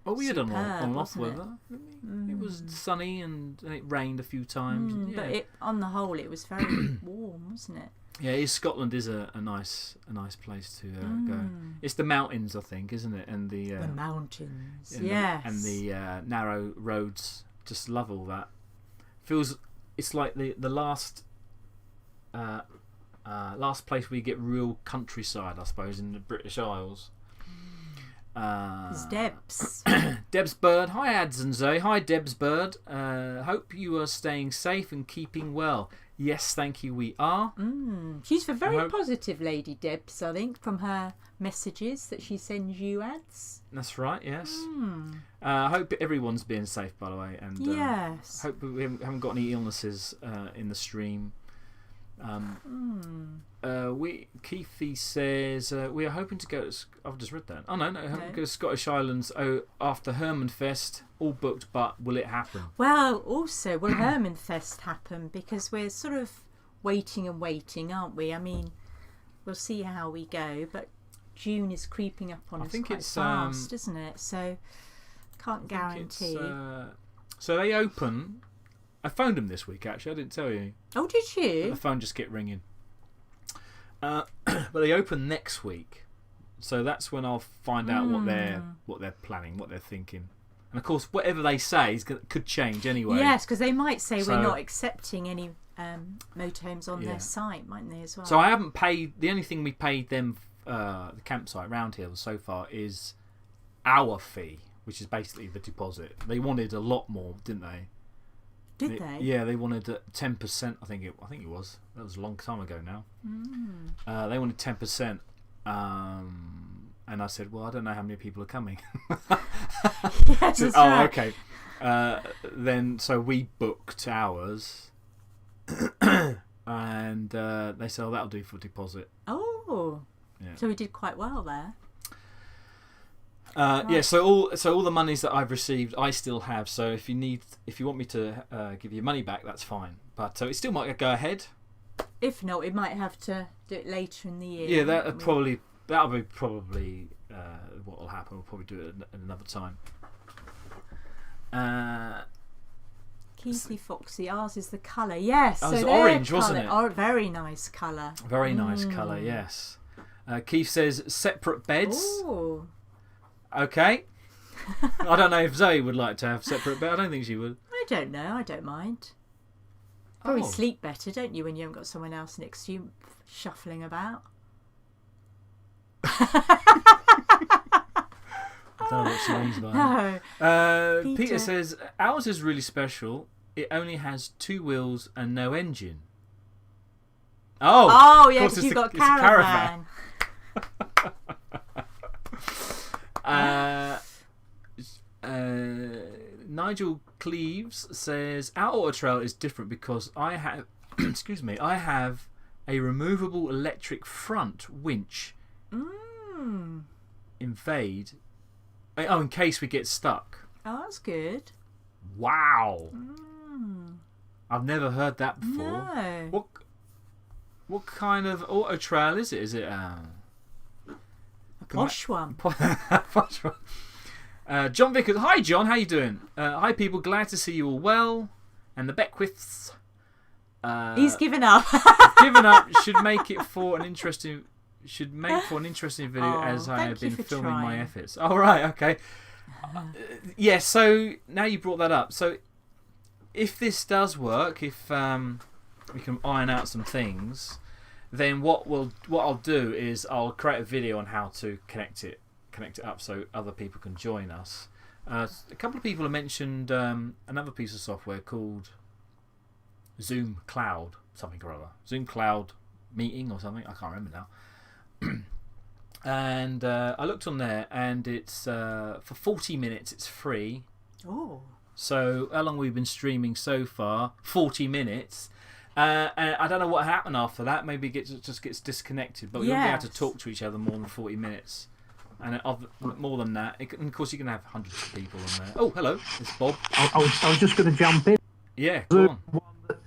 A: Oh, we had on
B: superb,
A: and off
B: wasn't it?
A: weather. Didn't we? It was sunny and it rained a few times. Yeah.
B: But on the whole, it was very warm, wasn't it?
A: Yeah, Scotland is a nice place to go. It's the mountains, I think, isn't it? And the
B: mountains,
A: and
B: yes.
A: and the narrow roads. Just love all that. It's like the last place where you get real countryside, I suppose, in the British Isles.
B: It's Debs.
A: Debs Bird. Hi, Ads and Zoe. Hi, Debs Bird. Hope you are staying safe and keeping well. Yes, thank you, we are.
B: She's a very positive lady, Debs, I think, from her messages that she sends you, Ads.
A: That's right, yes. I hope everyone's being safe, by the way. And
B: yes.
A: hope we haven't got any illnesses in the stream. Keithy says we are hoping to go to, I've just read that. Oh no, hoping to go to Scottish Islands after Herman Fest, all booked, but will it happen?
B: Well, also, will Herman Fest happen? Because we're sort of waiting and waiting, aren't we? I mean, we'll see how we go, but June is creeping up on us quite fast, isn't it? So can't guarantee.
A: So they open. I phoned them this week, actually. I didn't tell you.
B: Oh, did you?
A: The phone just kept ringing. But they open next week, so that's when I'll find out what they're planning, what they're thinking. And of course, whatever they say could change anyway.
B: Yes, because they might say we're not accepting any motorhomes on their site, mightn't they, as well?
A: So I haven't paid. The only thing we paid them, the campsite round here so far, is our fee, which is basically the deposit. They wanted a lot more, didn't they?
B: Did they?
A: Yeah, they wanted 10%. I think it was. That was a long time ago now. They wanted 10%, and I said, "Well, I don't know how many people are coming."
B: Yes, that's right.
A: Okay. Then so we booked ours, and they said, "Oh, that'll do for deposit."
B: Oh,
A: yeah.
B: So we did quite well there.
A: Right. Yeah, so all the monies that I've received, I still have. So if you want me to give you money back, that's fine. But it still might go ahead.
B: If not, we might have to do it later in the year.
A: Yeah, that'll be probably what will happen. We'll probably do it at another time.
B: Keithy Foxy, ours is the colour. Yes,
A: it
B: so
A: was orange, wasn't it?
B: Oh, very nice colour.
A: Very nice colour. Yes. Keith says separate beds.
B: Oh.
A: Okay. I don't know if Zoe would like to have separate beds. I don't think she would.
B: I don't know. I don't mind. Probably sleep better, don't you, when you haven't got someone else next to you shuffling about?
A: I don't know what she means by
B: No.
A: that.
B: Peter.
A: Peter says ours is really special. It only has 2 wheels and no engine.
B: Oh, yeah,
A: of course
B: because you've got a
A: it's a
B: caravan.
A: Nigel Cleves says our auto trail is different because I have I have a removable electric front winch. Invade. Oh, in case we get stuck.
B: Oh, that's good.
A: Wow. I've never heard that before.
B: No.
A: What kind of auto trail is it? Is it
B: A posh one.
A: Posh one. John Vickers. Hi, John. How you doing? Hi, people. Glad to see you all well. And the Beckwiths.
B: He's given up.
A: Given up. Should make for an interesting video as I have been filming my efforts. All right. Okay. Yeah. So now you brought that up. So if this does work, if we can iron out some things, then what I'll do is I'll create a video on how to connect it up so other people can join us. A couple of people have mentioned another piece of software called Zoom Cloud, something or other. Zoom Cloud Meeting or something. I can't remember now. And I looked on there, and it's for 40 minutes. It's free.
B: Oh.
A: So how long we've been streaming so far? 40 minutes. And I don't know what happened after that. Maybe it just gets disconnected. But we won't be able to talk to each other more than 40 minutes. And more than that, and of course you can have hundreds of people on there. Oh, hello, it's Bob.
C: I was just going to jump in.
A: Yeah, go on.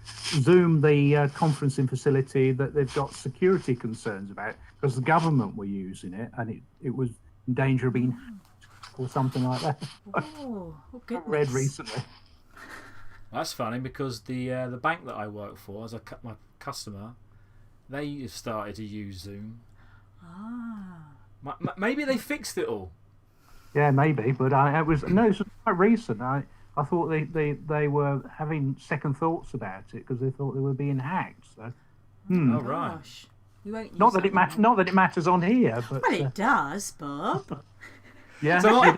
C: Zoom, the conferencing facility that they've got security concerns about because the government were using it and it was in danger of being hacked. or something like that.
B: Oh, goodness.
C: Read recently.
A: That's funny because the bank that I work for, as my customer, they have started to use Zoom.
B: Ah.
A: Maybe they fixed it all.
C: Yeah, maybe, but it was quite recent. I thought they were having second thoughts about it because they thought they were being hacked. So,
A: Oh right.
B: Gosh. You won't use
C: not that it matters on here, but
B: Well, it does, Bob.
C: yeah.
A: So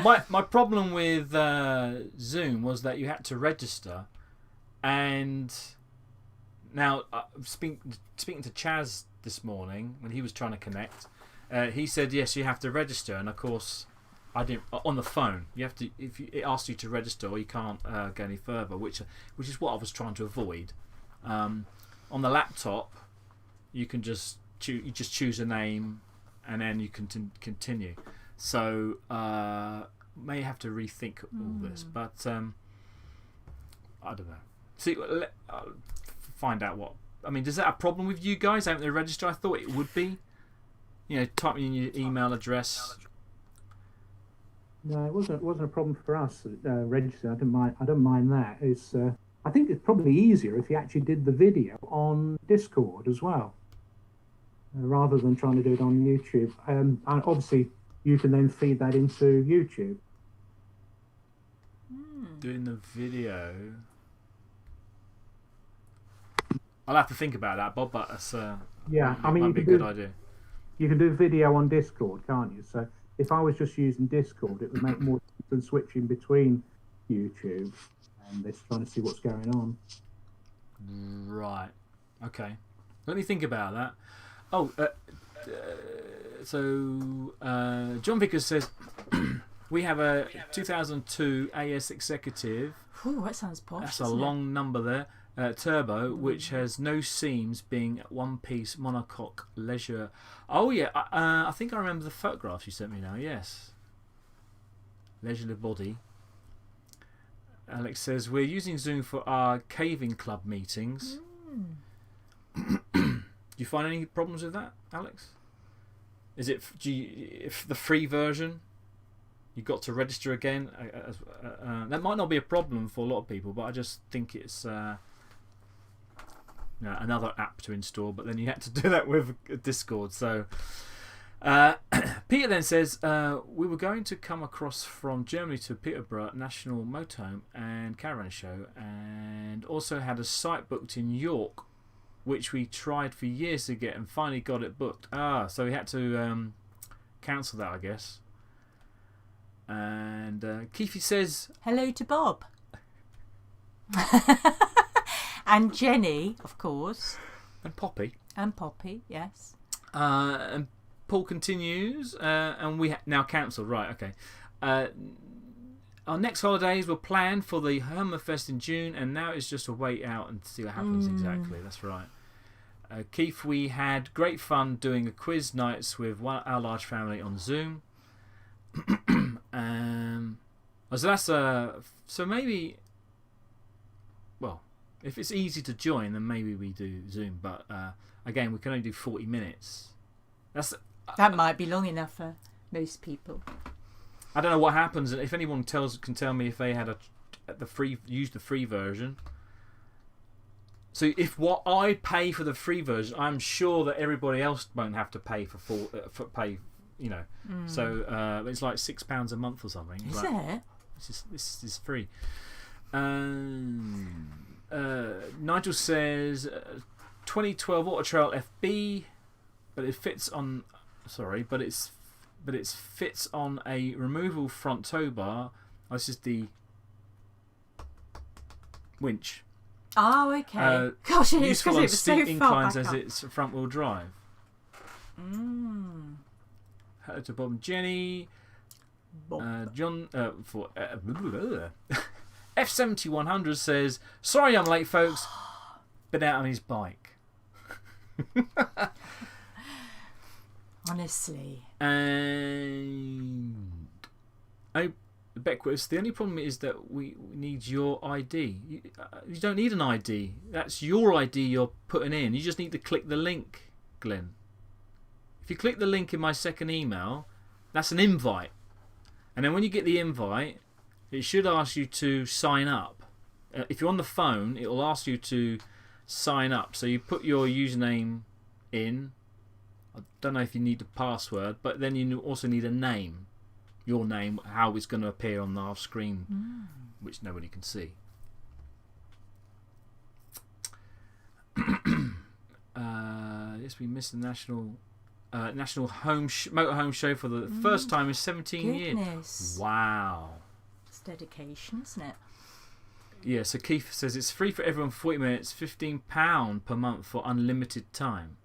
A: my problem with Zoom was that you had to register, and now speaking to Chaz this morning when he was trying to connect, he said yes, you have to register, and of course I didn't on the phone. You have to it asks you to register, or you can't go any further, which is what I was trying to avoid. On the laptop, you can just choose a name, and then you can continue. So may have to rethink all this, but I don't know. See, find out what. I mean, does that a problem with you guys? Haven't they registered? I thought it would be. Typing in your email address.
C: No, it wasn't a problem for us registering. I don't mind that. It's I think it's probably easier if you actually did the video on Discord as well, rather than trying to do it on YouTube. And obviously, you can then feed that into YouTube.
A: Doing the video. I'll have to think about that, Bob. But that's might be a good idea.
C: You can do video on Discord, can't you? So if I was just using Discord, it would make more sense than switching between YouTube and this, trying to see what's going on.
A: Right. Okay. Let me think about that. Oh, so John Vickers says we have a 2002 AS Executive.
B: Ooh, that sounds posh.
A: That's a long number there. Turbo, which has no seams, being one-piece monocoque leisure. Oh yeah, I think I remember the photographs you sent me now. Yes, leisurely body. Alex says we're using Zoom for our caving club meetings. Do you find any problems with that, Alex? Is it if the free version? You got to register again. That might not be a problem for a lot of people, but I just think it's. Another app to install, but then you had to do that with Discord. So Peter then says we were going to come across from Germany to Peterborough National Motorhome and Caravan Show, and also had a site booked in York, which we tried for years to get and finally got it booked. So we had to cancel that, I guess. And Keefe says
B: hello to Bob. And Jenny, of course.
A: And Poppy.
B: And Poppy, yes.
A: And Paul continues, and we now cancelled. Right, okay. Our next holidays were planned for the Herman Fest in June, and now it's just a wait out and see what happens. Exactly, that's right. Keith, we had great fun doing a quiz nights with our large family on Zoom. So that's so maybe. Well, if it's easy to join, then maybe we do Zoom. But again, we can only do 40 minutes.
B: That might be long enough for most people.
A: I don't know what happens if anyone can tell me if they had used the free version. So if what I pay for the free version, I'm sure that everybody else won't have to pay for pay. You know, so it's like £6 a month or something.
B: Is it?
A: This is free. Nigel says 2012 Auto Trail FB, but it fits on. Sorry, but it fits on a removable front tow bar. This is the winch.
B: Oh, okay. Gosh, it's
A: useful
B: because
A: on
B: it was
A: steep
B: so
A: inclines
B: far
A: as
B: back up.
A: it's front wheel drive. Hello to Bob and Jenny. John for F7100 says, sorry I'm late, folks. Been out on his bike.
B: Honestly.
A: And Beckwith, the only problem is that we need your ID. You don't need an ID. That's your ID you're putting in. You just need to click the link, Glenn. if you click the link in my second email, that's an invite. And then when you get the invite, it should ask you to sign up. If you're on the phone, it will ask you to sign up. So you put your username in. I don't know if you need a password, but then you also need a name. Your name, how it's going to appear on our screen, which nobody can see. Yes, we missed the national motorhome show for the first time in 17 years. Wow.
B: It's dedication, isn't it?
A: Yeah, so Keith says it's free for everyone for 40 minutes, £15 per month for unlimited time.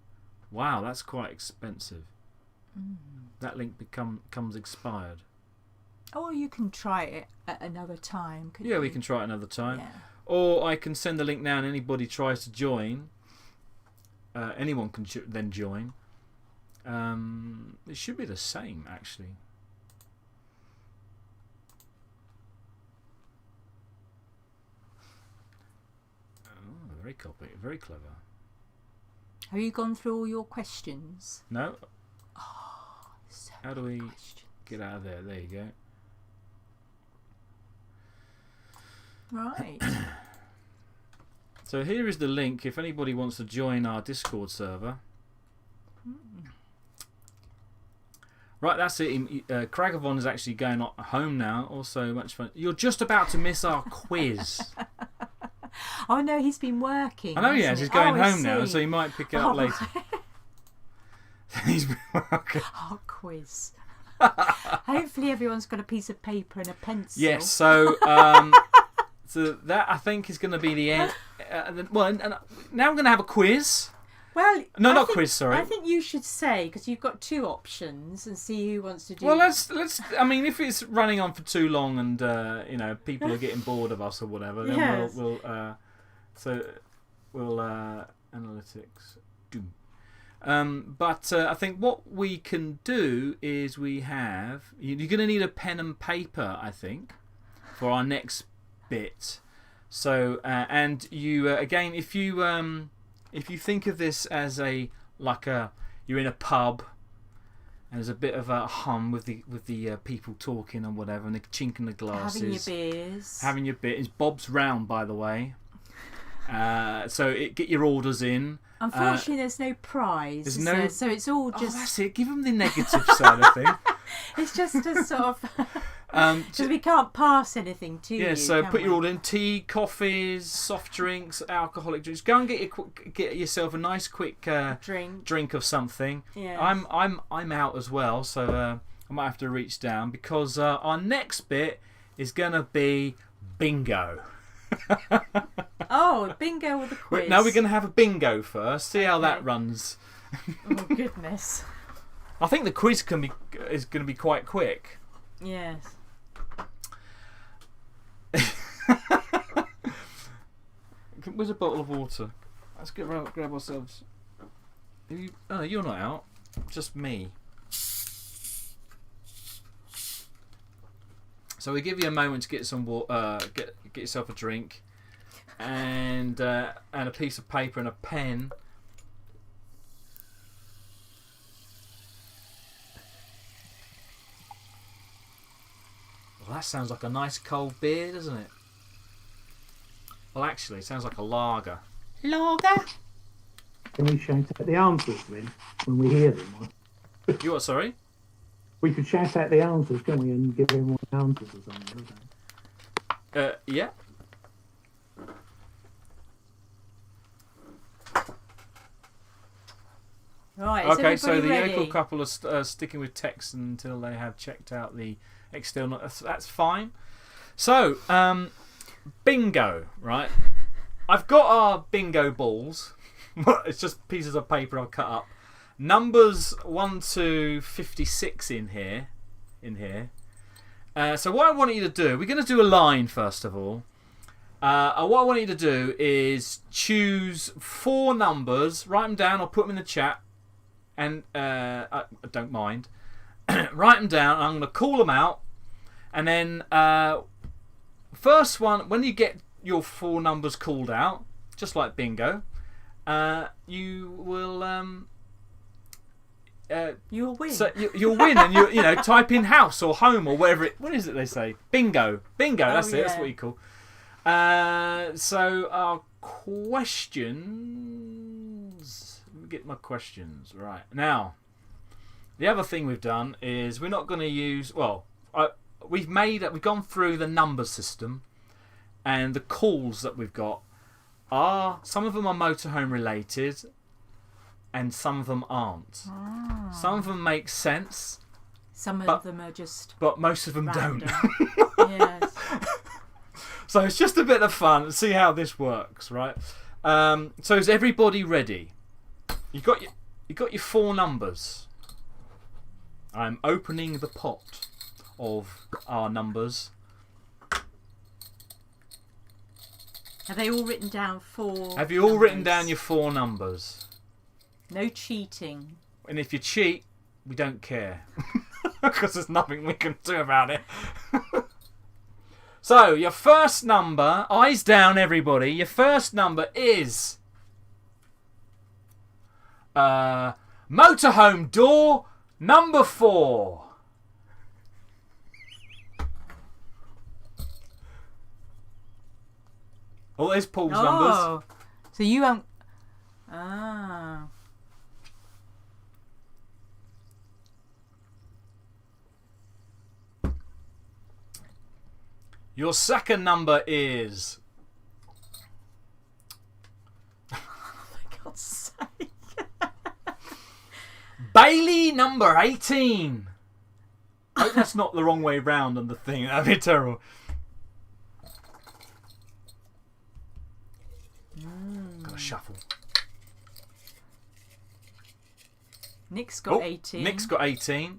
A: Wow, that's quite expensive. That link becomes expired.
B: Or you can try it at another time.
A: Yeah, we can try it another time.
B: Yeah.
A: Or I can send the link now and anybody tries to join. Anyone can then join. It should be the same, actually. Oh, very clever.
B: Have you gone through all your questions?
A: No.
B: So
A: How do we
B: questions.
A: get out of there? There you go.
B: Right.
A: So here is the link if anybody wants to join our Discord server. Right, that's it. Kragavon is actually going home now. Also, much fun. You're just about to miss our quiz.
B: Oh no, he's been working.
A: I know he has. He's going
B: I
A: home now,
B: see.
A: so he might pick it up later. He's been working.
B: Oh, quiz. Hopefully everyone's got a piece of paper and a pencil.
A: Yes, so so that I think is going to be the end. Well, and now I'm going to have a quiz.
B: Well,
A: No,
B: I
A: not
B: think,
A: quiz, sorry.
B: I think you should say, because you've got two options, and see who wants to do.
A: Well, let's. I mean, if it's running on for too long and people are getting bored of us or whatever, then
B: Yes.
A: we'll analytics do. But I think what we can do is you're going to need a pen and paper, I think, for our next bit. So and you again, if you think of this as you're in a pub and there's a bit of a hum with the people talking and whatever and the chinking the glasses,
B: having your beers.
A: It's Bob's round, by the way. So get your orders in.
B: Unfortunately, there's no prize.
A: There's
B: is
A: no.
B: there? So it's all
A: Oh,
B: just.
A: that's it. Give them the negative side of things.
B: It's just a sort of. Because we can't pass anything to you.
A: Yeah, so
B: can
A: put
B: we?
A: your order in: tea, coffees, soft drinks, alcoholic drinks. Go and get yourself a nice quick drink of something.
B: Yes.
A: I'm out as well, so I might have to reach down because our next bit is gonna be bingo.
B: Oh, bingo with a quiz.
A: Now we're gonna have a bingo first. See how that runs.
B: Oh goodness.
A: I think the quiz is gonna be quite quick.
B: Yes.
A: Where's a bottle of water? Let's grab ourselves. You're not out. Just me. So we give you a moment to get some water, get yourself a drink, and a piece of paper and a pen. Well, that sounds like a nice cold beer, doesn't it? Well, actually, it sounds like a lager. Lager?
C: Can we shout out the answers then when we hear them?
A: You what, sorry?
C: We could shout out the answers, can't we, and give everyone the answers or something?
A: Yeah.
B: Right. Is
A: Okay, so the
B: everybody
A: yokel
B: ready?
A: couple are sticking with text until they have checked out the external. That's fine. So, bingo, right? I've got our bingo balls. It's just pieces of paper I'll cut up. Numbers 1 to 56 in here. So what I want you to do, we're going to do a line first of all. What I want you to do is choose 4 numbers, write them down, I'll put them in the chat, and I don't mind. Write them down, I'm going to call them out, and then first one, when you get your 4 numbers called out, just like bingo, you will
B: You'll win.
A: So you'll win, and you know, type in house or home or whatever it. What is it they say? Bingo. That's it. That's what you call. So our questions. Let me get my questions right now. The other thing we've done is we're not going to use. Well, we've gone through the number system, and the calls that we've got are, some of them are motorhome related, and some of them aren't. Some of them make sense.
B: Some of them are just.
A: But most of them
B: random.
A: don't.
B: Yes.
A: So it's just a bit of fun to see how this works, right? So is everybody ready? You got your 4 numbers. I'm opening the pot of our numbers.
B: Have they all written down 4?
A: Have you all written down your 4 numbers?
B: No cheating.
A: And if you cheat, we don't care. Because there's nothing we can do about it. So, your first number, eyes down everybody, your first number is motorhome door number 4. Oh, there's Paul's numbers.
B: So you won't. Ah.
A: Your second number is.
B: For God's sake.
A: Bailey number 18. I hope that's not the wrong way round on the thing. That'd be terrible. Gotta shuffle.
B: Nick's got 18.
A: Nick's got 18.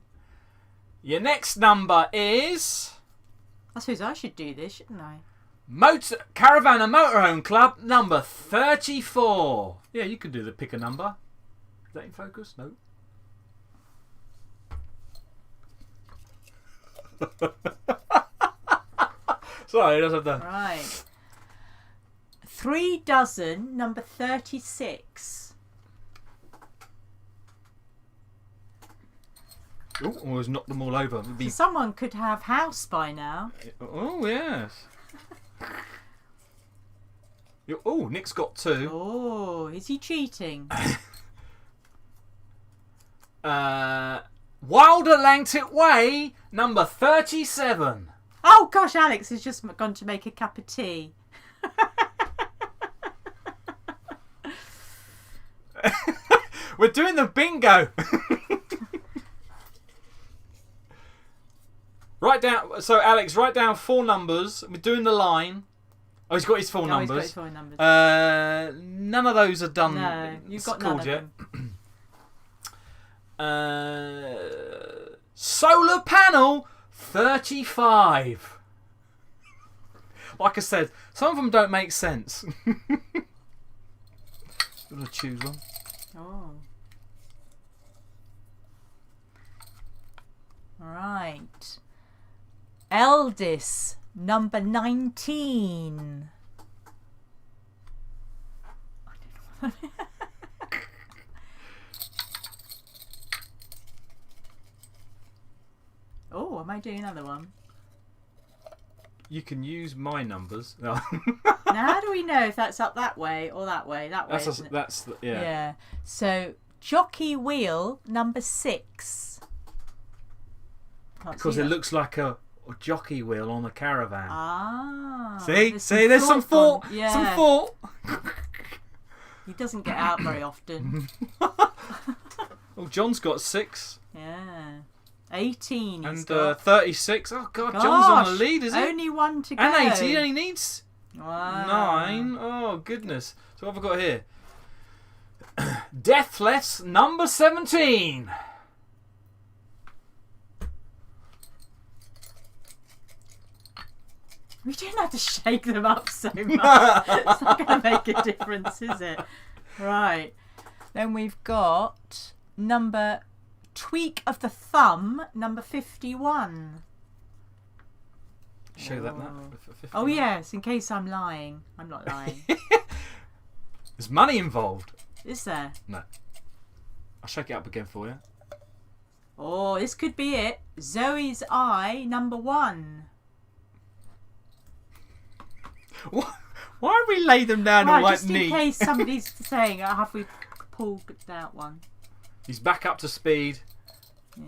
A: Your next number is.
B: I suppose I should do this, shouldn't I?
A: Caravan and Motorhome Club number 34. Yeah, you can do the pick a number. Is that in focus? No. Sorry, it doesn't have to.
B: Right. 3 dozen, number 36.
A: Oh, almost knocked them all over. It'd be...
B: Someone could have house by now.
A: Oh, yes. Oh, Nick's got 2.
B: Oh, is he cheating?
A: Wilder Langtit Way, number 37.
B: Oh gosh, Alex has just gone to make a cup of tea.
A: We're doing the bingo. Write down. So Alex, write down 4 numbers. We're doing the line. Oh, he's got his 4 numbers.
B: He's got his 4 numbers.
A: None of those are done.
B: No, you've got none of them.
A: Solar panel 35. Like I said, some of them don't make sense. Gonna choose one.
B: Oh. Right. Eldest, number 19. Oh, am I doing another one?
A: You can use my numbers. No.
B: Now, how do we know if that's up that way or that way? That way.
A: That's yeah.
B: Yeah. So, jockey wheel number 6.
A: Because it looks like a jockey wheel on a caravan.
B: Ah.
A: See, there's some thought.
B: Yeah.
A: Some thought.
B: He doesn't get out very often.
A: Oh, John's got 6.
B: Yeah. 18 he's
A: And
B: got.
A: 36. Oh, God,
B: Gosh,
A: John's on the lead, is he?
B: Only 1 to go.
A: And 80. He only needs
B: Wow.
A: 9. Oh, goodness. So what have I got here? Deathless number 17.
B: We don't have to shake them up so much. It's not going to make a difference, is it? Right. Then we've got number tweak of the thumb, number 51.
A: Show that now.
B: Oh, yes, in case I'm lying. I'm not lying.
A: There's money involved.
B: Is there?
A: No. I'll shake it up again for you.
B: Oh, this could be it. Zoe's eye, number 1.
A: Why don't we lay them down
B: Right,
A: all like
B: just in
A: neat?
B: case somebody's saying, have we pulled that one?
A: He's back up to speed.
B: Yeah.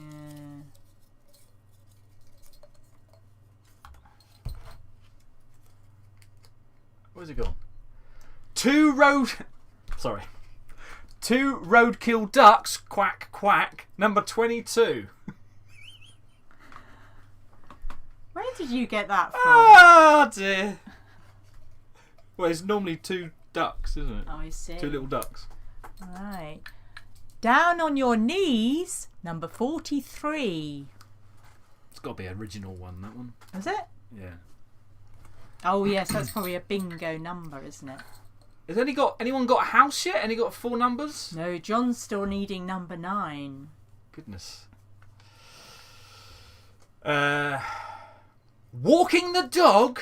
A: Where's it gone? Two roadkill ducks, quack, quack, number 22.
B: Where did you get that from?
A: Ah, dear. Well, it's normally 2 ducks, isn't it?
B: Oh, I see.
A: 2 little ducks.
B: Right. Down on your knees, number 43.
A: It's got to be an original one, that one.
B: Is it?
A: Yeah.
B: Oh, yes, that's probably a bingo number, isn't it?
A: Has anyone got a house yet? Any got 4 numbers?
B: No, John's still needing number 9.
A: Goodness. Walking the dog,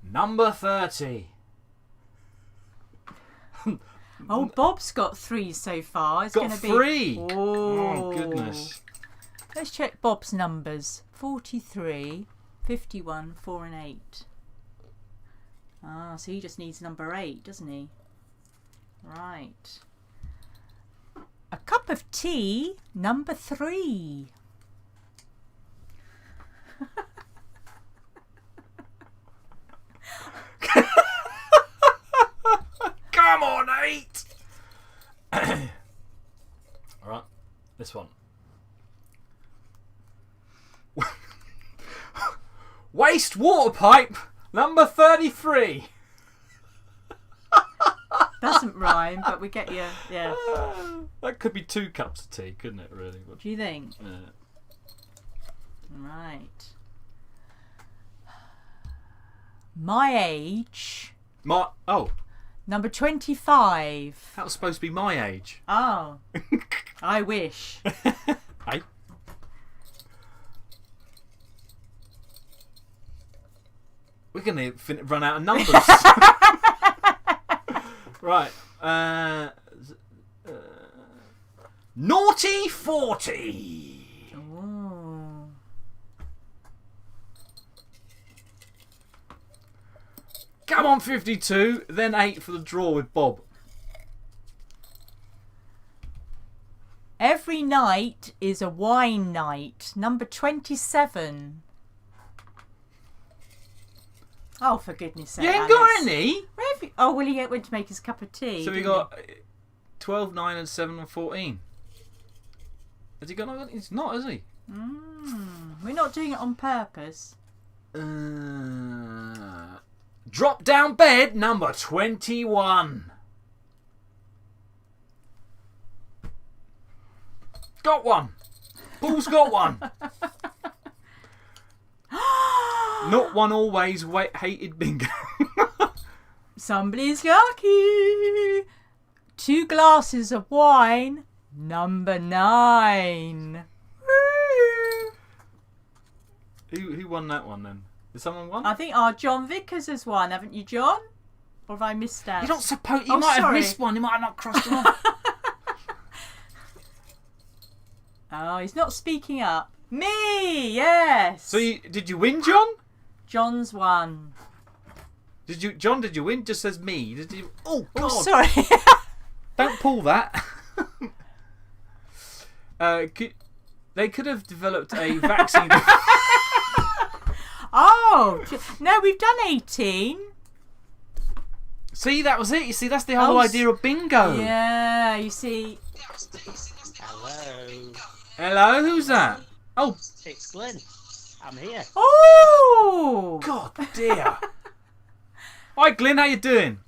A: number 30.
B: Oh, Bob's got 3 so far. It's
A: Got
B: gonna
A: 3.
B: Be... Oh,
A: Goodness.
B: Let's check Bob's numbers. 43, 51, 4 and 8. Ah, so he just needs number 8, doesn't he? Right. A cup of tea, number 3.
A: Come on, 8. All right, this one. Waste water pipe, number 33.
B: Doesn't rhyme, but we get you. Yeah.
A: That could be 2 cups of tea, couldn't it, really? But,
B: Do you think?
A: yeah.
B: Right. My age, number 25.
A: That was supposed to be my age.
B: Oh, I wish.
A: Hey. We're going to run out of numbers. Right. Naughty 40.
B: Oh.
A: Come on, 52. Then 8 for the draw with Bob.
B: Every night is a wine night, number 27. Oh, for goodness sake.
A: You ain't
B: Alice.
A: got any?
B: Where have you... Oh, well, he went to make his cup of tea.
A: So we
B: didn't
A: got 12, 9 and 7 and 14. Has he got no? He's not, has he?
B: he? We're not doing it on purpose.
A: Drop down bed number 21. Got one. Paul's got one. Not one always hated bingo.
B: Somebody's lucky. 2 glasses of wine, number 9.
A: Who won that one then? Did someone won?
B: I think John Vickers has won, haven't you, John? Or have I missed out?
A: You're not supposed. You
B: Oh,
A: might have
B: sorry.
A: missed one. You might have not crossed them off.
B: Oh, he's not speaking up. Me, yes.
A: So did you win, John?
B: John's won.
A: Did you, John? Did you win? Just says me. Did you? Oh God!
B: Oh, sorry.
A: Don't pull that. They could have developed a vaccine.
B: Oh, no, we've done 18.
A: See, that was it. You see, that's the whole idea of bingo.
B: Yeah, you see.
F: Hello.
A: Hello, who's that? Oh,
F: It's Glenn. I'm here.
B: Oh!
A: God, dear. Hi, Glyn. How you doing?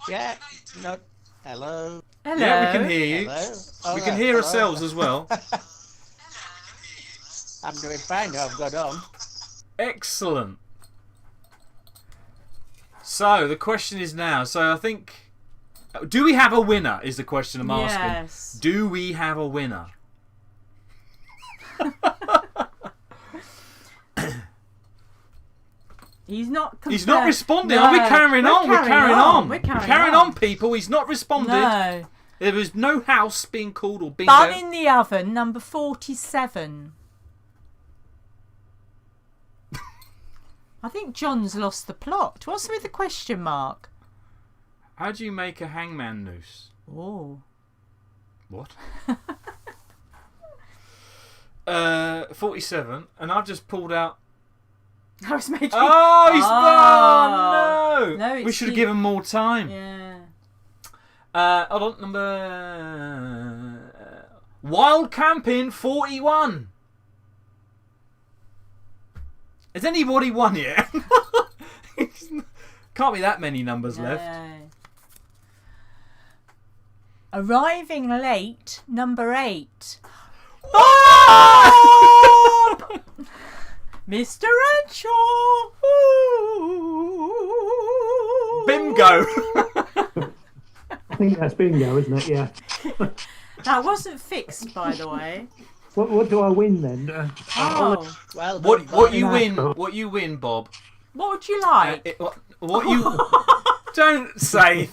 F: Yeah. No. Hello.
B: Hello.
A: Yeah, we can hear you.
F: Hello. Oh,
A: We can
F: no,
A: hear
F: hello.
A: ourselves as well.
F: I'm doing fine now. I've got on.
A: Excellent. So the question is now. So I think, do we have a winner? Is the question I'm asking.
B: Yes.
A: Do we have a winner?
B: He's not.
A: He's not responding.
B: No,
A: Are we carrying on? We're carrying on.
B: We're carrying
A: Carrying on, people. He's not responded.
B: No.
A: There was no house being called or bingo.
B: Bun in the oven, number 47. I think John's lost the plot. What's with the question mark?
A: How do you make a hangman noose?
B: Oh.
A: What? 47, and I've just pulled out.
B: I was making.
A: Oh, he's done!
B: No,
A: we
B: it's
A: should have
B: you.
A: given more time.
B: Yeah.
A: Hold on, number. Wild Camping 41. Has anybody won yet? Can't be that many numbers left.
B: Arriving late, number 8. Bob! Mr. Renshaw!
A: Bingo!
C: I think that's bingo, isn't it? Yeah.
B: That wasn't fixed, by the way.
C: What do I win then?
B: Oh.
F: Well done,
A: What
F: Bob.
A: you win? What you win, Bob?
B: What would you like?
A: What you don't say.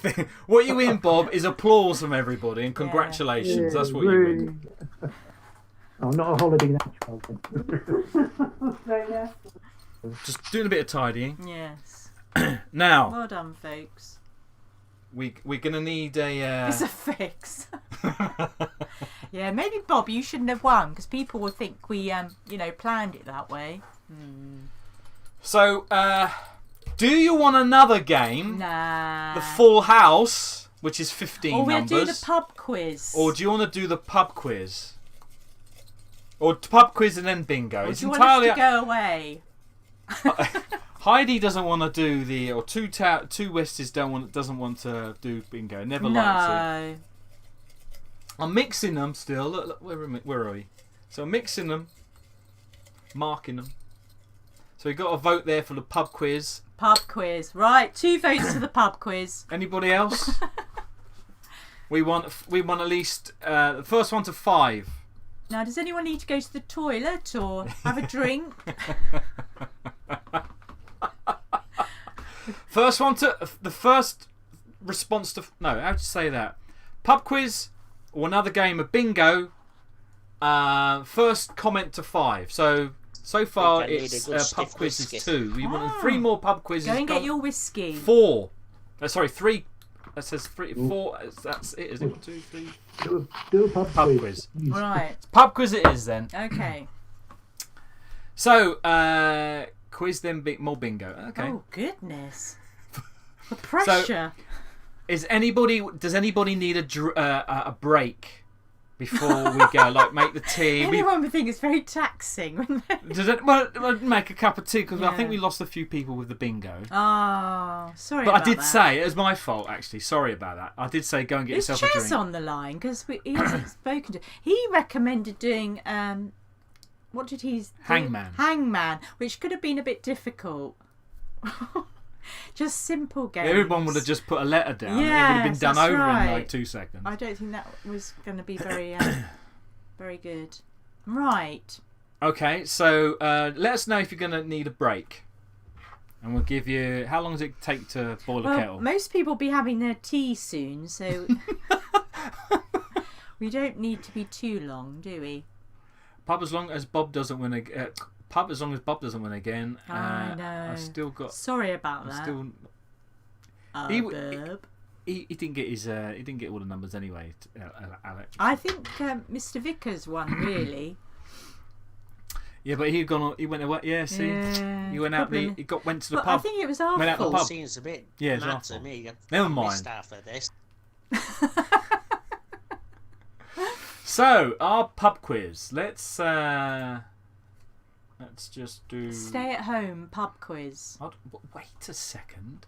A: What you win, Bob, is applause from everybody and congratulations. That's what you win.
C: Oh, not a holiday natural.
A: Just doing a bit of tidying.
B: Yes.
A: Now
B: Well done, folks.
A: we're gonna need a.
B: It's a fix. Yeah, maybe Bob, you shouldn't have won because people will think we, planned it that way.
A: So, do you want another game?
B: Nah.
A: The Full House, which is 15
B: Or we'll
A: numbers.
B: do the pub quiz.
A: Or do you want to do the pub quiz? Or pub quiz and then bingo.
B: Or
A: It's
B: do you
A: entirely.
B: want us to go away?
A: Heidi doesn't want to do the, or two Westies doesn't want to do bingo. Never liked it.
B: No.
A: I'm mixing them still. Look, where are we? So I'm mixing them, marking them. So we got a vote there for the pub quiz.
B: Pub quiz. Right, 2 votes for the pub quiz.
A: Anybody else? we want at least the first one to 5.
B: Now, does anyone need to go to the toilet or have a drink?
A: First response to how do you say that? Pub quiz or another game of bingo. First comment to 5. So far
F: think I need
A: it's
F: a good
A: pub
F: stiff
A: quiz is
F: whiskey.
A: 2. We want 3 more pub quizzes.
B: Go and get your whiskey.
A: 4. Sorry, 3. That says 3, 4. That's it. Is it 1, 2, 3?
C: Do a pub
A: quiz.
B: Right.
A: Pub quiz it is then.
B: Okay.
A: So quiz then more bingo. Okay.
B: Oh, goodness. The pressure.
A: Does anybody need a break before we go? Like make the tea.
B: Anyone would think it's very taxing, wouldn't they?
A: Does it? Well, make a cup of tea because I think
B: Yeah.
A: we lost a few people with the bingo.
B: Oh, sorry
A: But
B: about
A: I did
B: that.
A: say it was my fault. Actually, sorry about that. I did say go and get
B: Is
A: yourself a
B: Chess
A: drink.
B: on the line? Because he hasn't spoken to. He recommended doing what did he?
A: Hangman.
B: Hangman, which could have been a bit difficult. Just simple games.
A: Everyone would have just put a letter down. And it would have been
B: Yes,
A: done
B: that's
A: over in
B: right.
A: like 2 seconds.
B: I don't think that was going to be very, very good. Right.
A: Okay, so let us know if you're going to need a break. And we'll give you... How long does it take to boil a kettle?
B: Most people will be having their tea soon, so we don't need to be too long, do we?
A: Pub as long as Bob doesn't win again. Pub as long as Bob doesn't win again.
B: I know.
A: I've still got...
B: Sorry about that.
A: Still,
B: Bub.
A: he didn't get his... he didn't get all the numbers anyway, Alex.
B: I think Mr. Vickers won, really.
A: Yeah, but he went away. Yeah, see,
B: Yeah,
A: he went out.
B: probably.
A: Went to the
B: But
A: pub.
B: I think it was our
A: Went out the
B: fault.
A: pub.
F: Seems a bit
A: Yeah, it's
F: mad
A: awful.
F: to me.
A: Never
F: I
A: mind.
F: missed half of this.
A: So our pub quiz. Let's just do.
B: Stay at home pub quiz.
A: Wait a second.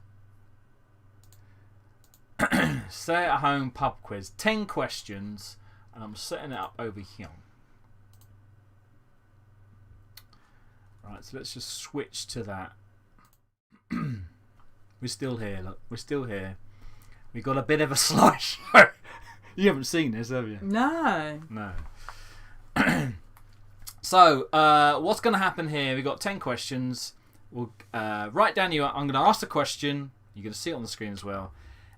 A: Stay at home pub quiz. 10 questions, and I'm setting it up over here. Right, so let's just switch to that. We're still here. Look, we're still here. We got a bit of a slideshow. You haven't seen this, have you?
B: No.
A: No. So, what's going to happen here? We've got 10 questions. We'll write down I'm going to ask the question. You're going to see it on the screen as well.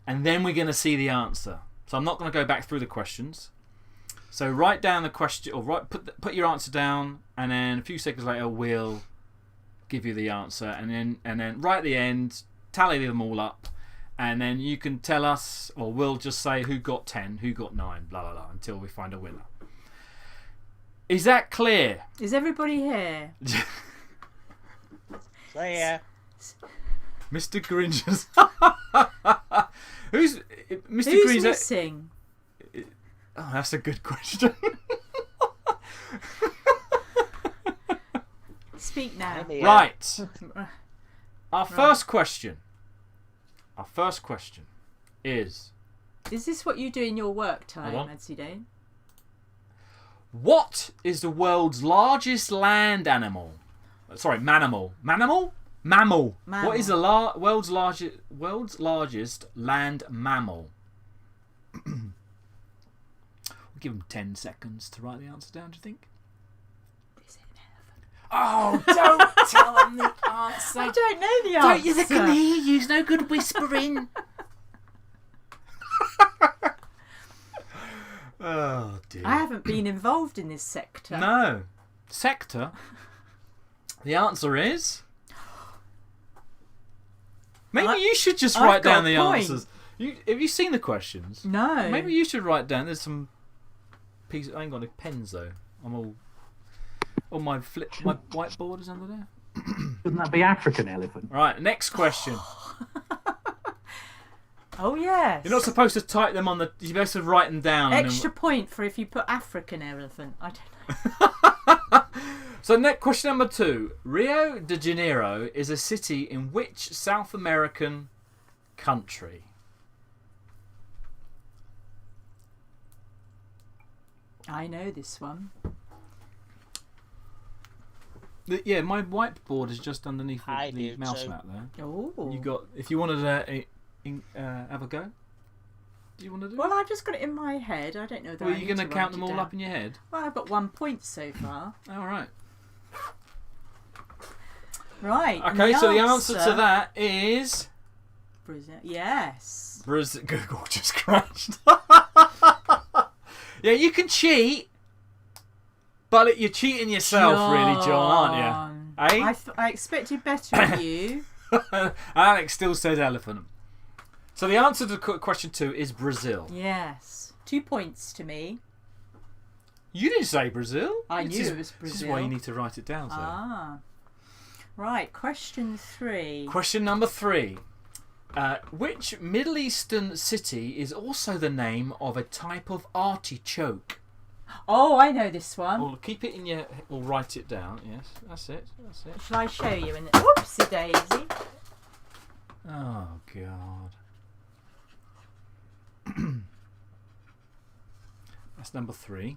A: And then we're going to see the answer. So I'm not going to go back through the questions. So write down the question, or put your answer down, and then a few seconds later we'll give you the answer, and then right at the end tally them all up, and then you can tell us, or we'll just say who got 10, who got 9, blah blah blah, until we find a winner. Is that clear?
B: Is everybody here?
F: So yeah.
A: Mr. Gringes. Who's Mr.
B: Who's
A: Gringes?
B: missing?
A: Oh, that's a good question.
B: Speak now.
F: I'm here.
A: Right. Our first question is,
B: Is this what you do in your work time,
A: Hold on.
B: Ansidane?
A: what is the world's largest land animal? Sorry, manimal. Mammal.
B: Mammal.
A: What is the world's largest land mammal? We'll give them 10 seconds to write the answer down, do you think?
B: Is it an elephant?
A: Oh, don't tell them the answer.
B: I don't know the answer.
A: They can hear you. There's no good whispering. Oh, dear.
B: I haven't been involved in this sector.
A: No. Sector? The answer is... Maybe you should just
B: I've
A: write
B: got
A: down
B: a
A: the
B: point.
A: answers. Have you seen the questions?
B: No.
A: Maybe you should write down. There's some pieces. I ain't got any pens though. I'm all. Oh, my whiteboard is under there.
C: Shouldn't that be African elephant?
A: Right. Next question.
B: Oh, yes.
A: You're not supposed to type them on the. You're supposed to write them down.
B: Extra point for if you put African elephant. I don't know.
A: So, question number 2. Rio de Janeiro is a city in which South American country?
B: I know this one.
A: Yeah, my whiteboard is just underneath
F: I
A: the
F: do
A: mouse
F: too.
A: mat there.
B: Oh.
A: You got. If you wanted to have a go, do you want to do?
B: Well, I've just got it in my head. I don't know that.
A: Well,
B: I
A: you're
B: need
A: going to
B: write
A: count them
B: it
A: all
B: down.
A: up in your head.
B: Well, I've got 1 point so far.
A: All right.
B: Right. and
A: Okay, so the answer to that is
B: Brazil. Yes.
A: Brazil. Google just crashed. Yeah, you can cheat, but you're cheating yourself, really, John, aren't you? Eh?
B: I expected better of you.
A: Alex still says elephant. So the answer to question 2 is Brazil.
B: Yes. 2 points to me.
A: You didn't say Brazil.
B: I
A: This
B: knew
A: is-
B: it was Brazil.
A: This is why you need to write it down, sir.
B: Ah. Right. Question 3.
A: Question number 3. Which Middle Eastern city is also the name of a type of artichoke?
B: Oh, I know this one.
A: Well, keep it in your... Or write it down. Yes, that's it. That's it.
B: Shall I show you? Whoopsie daisy.
A: Oh, God. That's number 3.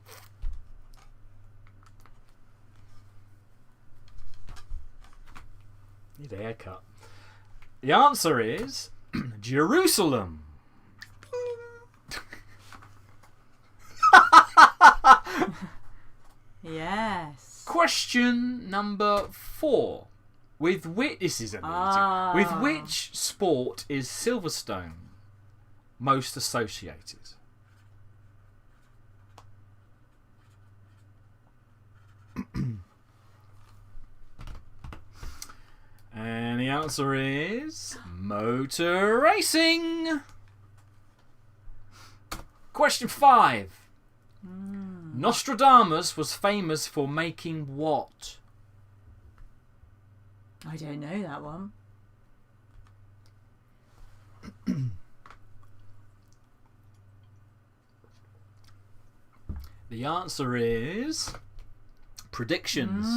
A: Need a haircut. The answer is Jerusalem.
B: Yes.
A: Question number 4. With which... This is amazing. With which sport is Silverstone most associated? And the answer is motor racing. Question 5. Nostradamus was famous for making what?
B: I don't know that one.
A: The answer is predictions.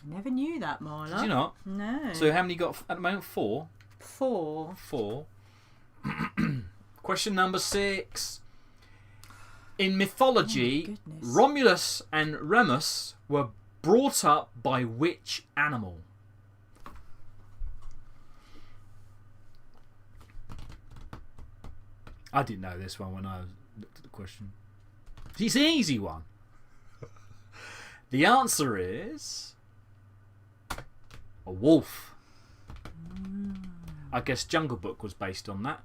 B: I never knew that, Marla.
A: Did you not?
B: No.
A: So how many you got at the moment? 4.
B: 4.
A: 4. Question number 6. In mythology,
B: Oh, my goodness.
A: Romulus and Remus were brought up by which animal? I didn't know this one when I looked at the question. It's an easy one. The answer is a wolf. I guess Jungle Book was based on that.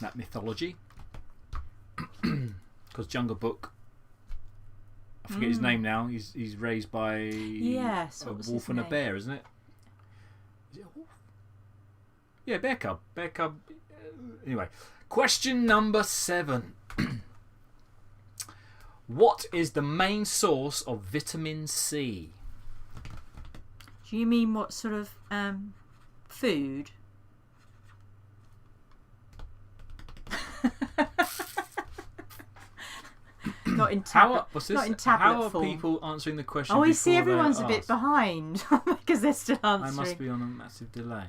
A: that mythology. Because Jungle Book, I forget his name now. He's raised by
B: Yes,
A: a
B: what was
A: wolf
B: his
A: and a
B: name?
A: bear, isn't it? Is it a wolf? Yeah, bear cub. Bear cub. Anyway, question number 7. What is the main source of vitamin C?
B: Do you mean what sort of food? Not in tablet. Not in tablet
A: How are
B: form.
A: people answering the question?
B: Oh, I see.
A: before they're
B: Everyone's a bit
A: asked?
B: behind because they're still answering.
A: I must be on a massive delay.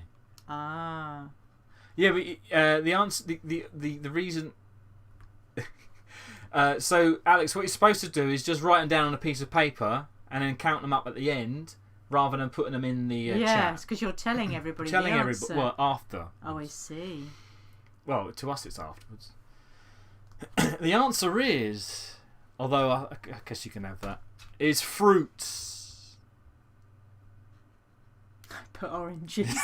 B: Ah.
A: Yeah, but the answer, the reason. So, Alex, what you're supposed to do is just write them down on a piece of paper and then count them up at the end, rather than putting them in the chat.
B: Yes, because you're telling everybody.
A: Telling
B: the
A: everybody,
B: answer.
A: well, after.
B: Oh, I see.
A: Well, to us, it's afterwards. The answer is, although I guess you can have that, is fruits.
B: Put oranges.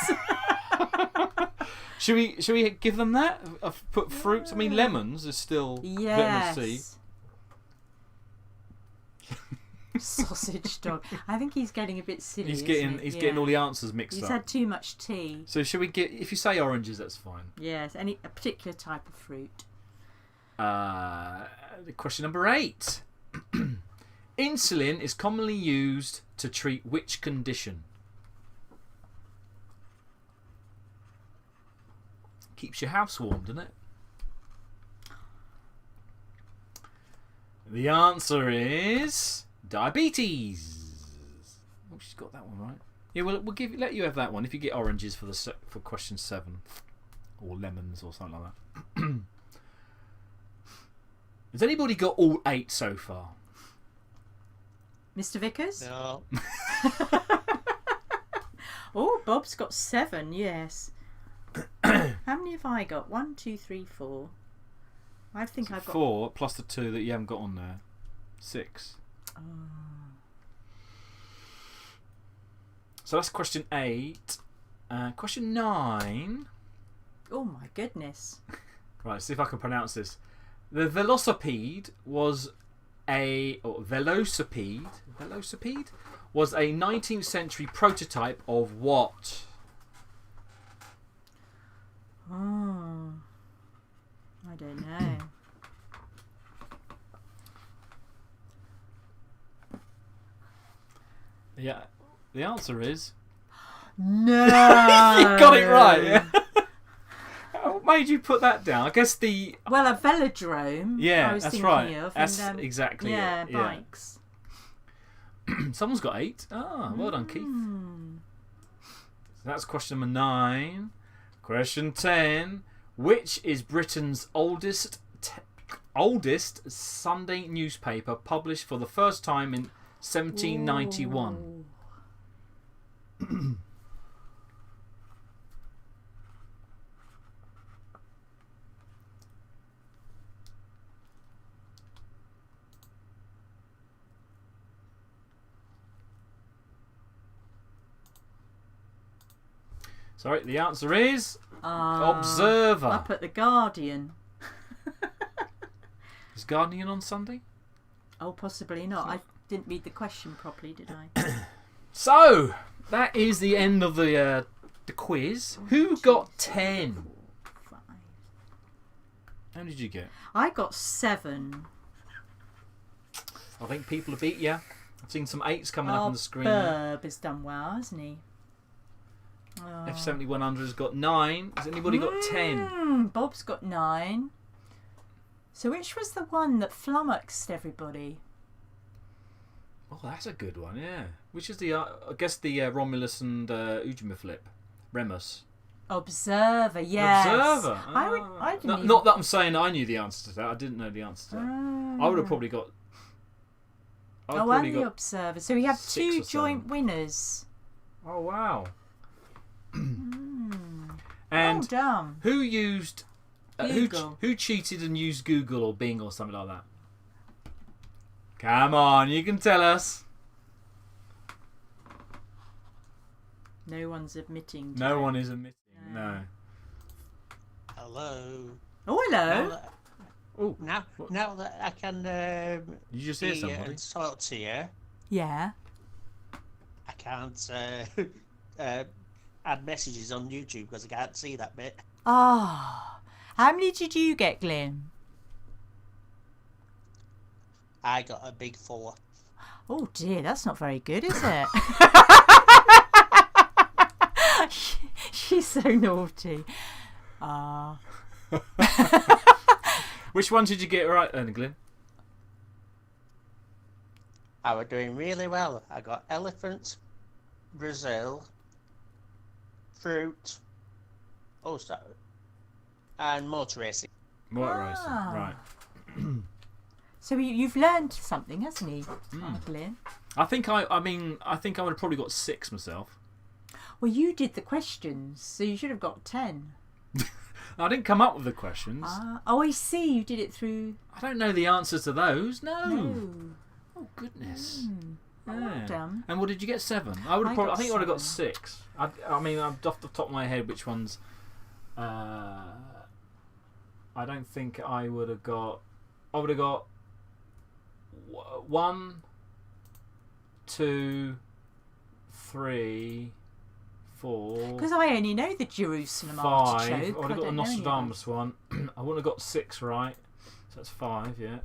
A: Should we give them that? I've put fruits. I mean, lemons is still
B: Yes.
A: vitamin C.
B: Sausage dog. I think he's getting a bit silly.
A: He's
B: isn't
A: getting
B: he?
A: getting all the answers mixed
B: He's
A: up.
B: had too much tea.
A: So should we get? If you say oranges, that's fine.
B: Yes, a particular type of fruit.
A: Question number 8. Insulin is commonly used to treat which condition? Keeps your house warm, doesn't it? The answer is diabetes. Oh, she's got that one right. Yeah, we'll let you have that one if you get oranges for question 7, or lemons or something like that. Has anybody got all 8 so far?
B: Mr. Vickers?
F: No.
B: Oh, Bob's got 7, yes. How many have I got? 1, 2, 3, 4. I think I've got
A: 4 plus the 2 that you haven't got on there. 6.
B: Oh.
A: So that's question 8. Question 9.
B: Oh my goodness.
A: Right, see if I can pronounce this. The velocipede was velocipede was a 19th century prototype of what?
B: Oh. I don't know.
A: Yeah, the answer is
B: No.
A: you got it right. Yeah. What made you put that down? I guess the
B: Well, a velodrome.
A: yeah,
B: I was
A: that's
B: thinking
A: right.
B: Of,
A: That's
B: and,
A: exactly
B: yeah,
A: it.
B: bikes.
A: Someone's got 8. Ah, well done, Keith.
B: Hmm.
A: So that's question number 9. Question 10. Which is Britain's oldest Sunday newspaper, published for the first time in 1791?
B: Ooh.
A: Sorry, the answer is
B: Ah,
A: Observer.
B: Up at the Guardian.
A: Is Guardian on Sunday?
B: Oh, possibly not. I didn't read the question properly, did I?
A: So that is the end of the quiz. Who got 10?
B: 5.
A: How did you get?
B: I got 7.
A: I think people have beat you. I've seen some 8s coming up on the screen.
B: Burb has done well, hasn't he? Oh.
A: F7100 has got 9. Has anybody got 10?
B: Bob's got 9. So which was the one that flummoxed everybody?
A: Oh, that's a good one, yeah. Which is the, I guess the Romulus and Ujima flip. Remus.
B: Observer, yes.
A: Observer.
B: I didn't even...
A: Not that I'm saying I knew the answer to that. I didn't know the answer to that. I would have probably got...
B: and the Observer. So we have
A: 6
B: 2
A: or 7.
B: joint winners.
A: Oh, wow.
B: Well
A: And
B: done.
A: who used...
B: Google.
A: who cheated and used Google or Bing or something like that? Come on, you can tell us.
B: No one's admitting to
A: No
B: it.
A: one is admitting. No.
F: Hello.
B: Oh, hello.
A: Oh,
F: Now that I can
A: you just hear
F: see
A: somebody?
F: and talk to you,
B: Yeah.
F: I can't add messages on YouTube because I can't see that bit.
B: Ah. How many did you get, Glenn?
F: I got a big 4.
B: Oh dear, that's not very good, is it? She's so naughty. Ah.
A: Which one did you get right then, Glenn?
F: I was doing really well. I got elephant, Brazil, fruit, also, and motor racing.
A: Motor racing,
B: Ah.
A: right.
B: So you've learned something, hasn't he, Glenn?
A: I think I think I would have probably got 6 myself.
B: Well, you did the questions, so you should have got 10.
A: I didn't come up with the questions.
B: Ah. Oh, I see. You did it through.
A: I don't know the answers to those. No.
B: No.
A: Oh goodness.
B: Well done.
A: And what did you get? 7. I would have
B: I
A: probably.
B: got
A: I think I would have got
B: 7.
A: 6. I mean, off the top of my head, which ones? I don't think I would have got. I would have got 1, 2, 3, 4.
B: Because I only know the Jerusalem
A: 5.
B: artichoke.
A: I would have got the
B: don't know any
A: Nostradamus one. I wouldn't have got 6 right. So that's 5. Yeah.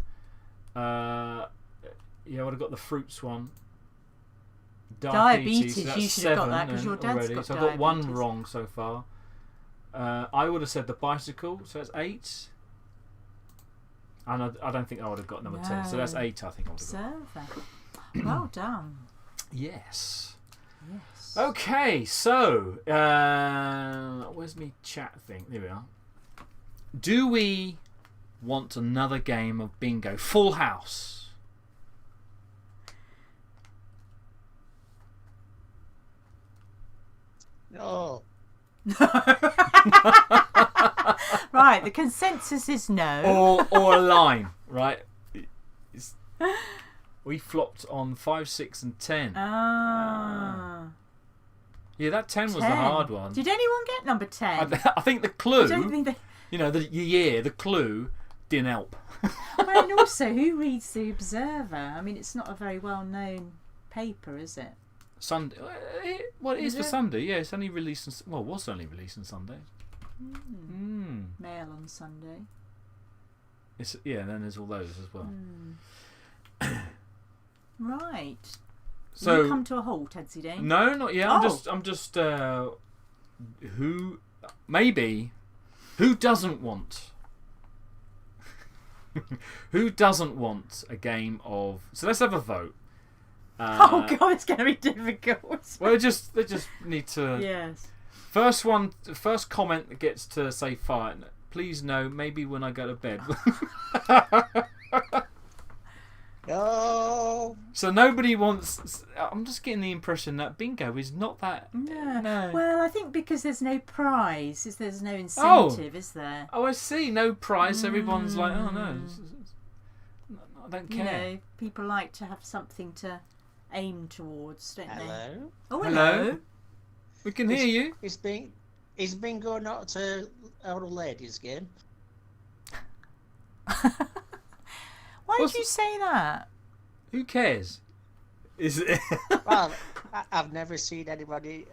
A: Yeah, I would have got the fruits one.
B: Diabetes,
A: so that's
B: you should have got
A: 7
B: that, 'cause
A: then
B: your dad's
A: already.
B: got
A: So I've got 1
B: diabetes.
A: wrong so far. I would have said the bicycle, so that's 8. And I don't think I would have got number 10. So that's
B: No.
A: 8, I think I would have got.
B: Observer. Well done.
A: Yes.
B: Yes.
A: Okay, so where's me chat thing? There we are. Do we want another game of bingo? Full house.
F: No.
B: Right, the consensus is no.
A: Or a line, right? It's- we flopped on 5, 6, and 10.
B: Ah.
A: Yeah, that 10 was the
B: 10.
A: hard one.
B: Did anyone get number 10?
A: I think the
B: I
A: clue,
B: don't think they...
A: you know, the year, the clue didn't help.
B: Well, and also, who reads the Observer? I mean, it's not a very well-known paper, is it?
A: Sunday. Well, it is
B: Is
A: for
B: it?
A: Sunday. Yeah, it's only released. Well, it was only released on Sunday.
B: Mail on Sunday.
A: It's yeah. And then there's all those as well.
B: Right.
A: So
B: you come to a halt, Edsy Dane?
A: no, not yet.
B: Oh.
A: I'm just. Who doesn't want? Who doesn't want a game of? So let's have a vote.
B: Oh God, it's going to be difficult.
A: Well, they just need to.
B: Yes.
A: First comment that gets to say fire. Please no. Maybe when I go to bed.
F: No.
A: So nobody wants. I'm just getting the impression that bingo is not that.
B: Yeah.
A: No.
B: Well, I think because there's no prize, there's no incentive, is there?
A: Oh, I see. No price. Everyone's like, oh no, I don't
B: You
A: care.
B: know, people like to have something to aim towards, don't they?
F: Hello.
B: Oh,
A: Hello. We can hear you.
F: Is bingo not a old ladies' game?
B: Why
A: What's-
B: did you say that?
A: Who cares? Is it?
F: Well, I've never seen anybody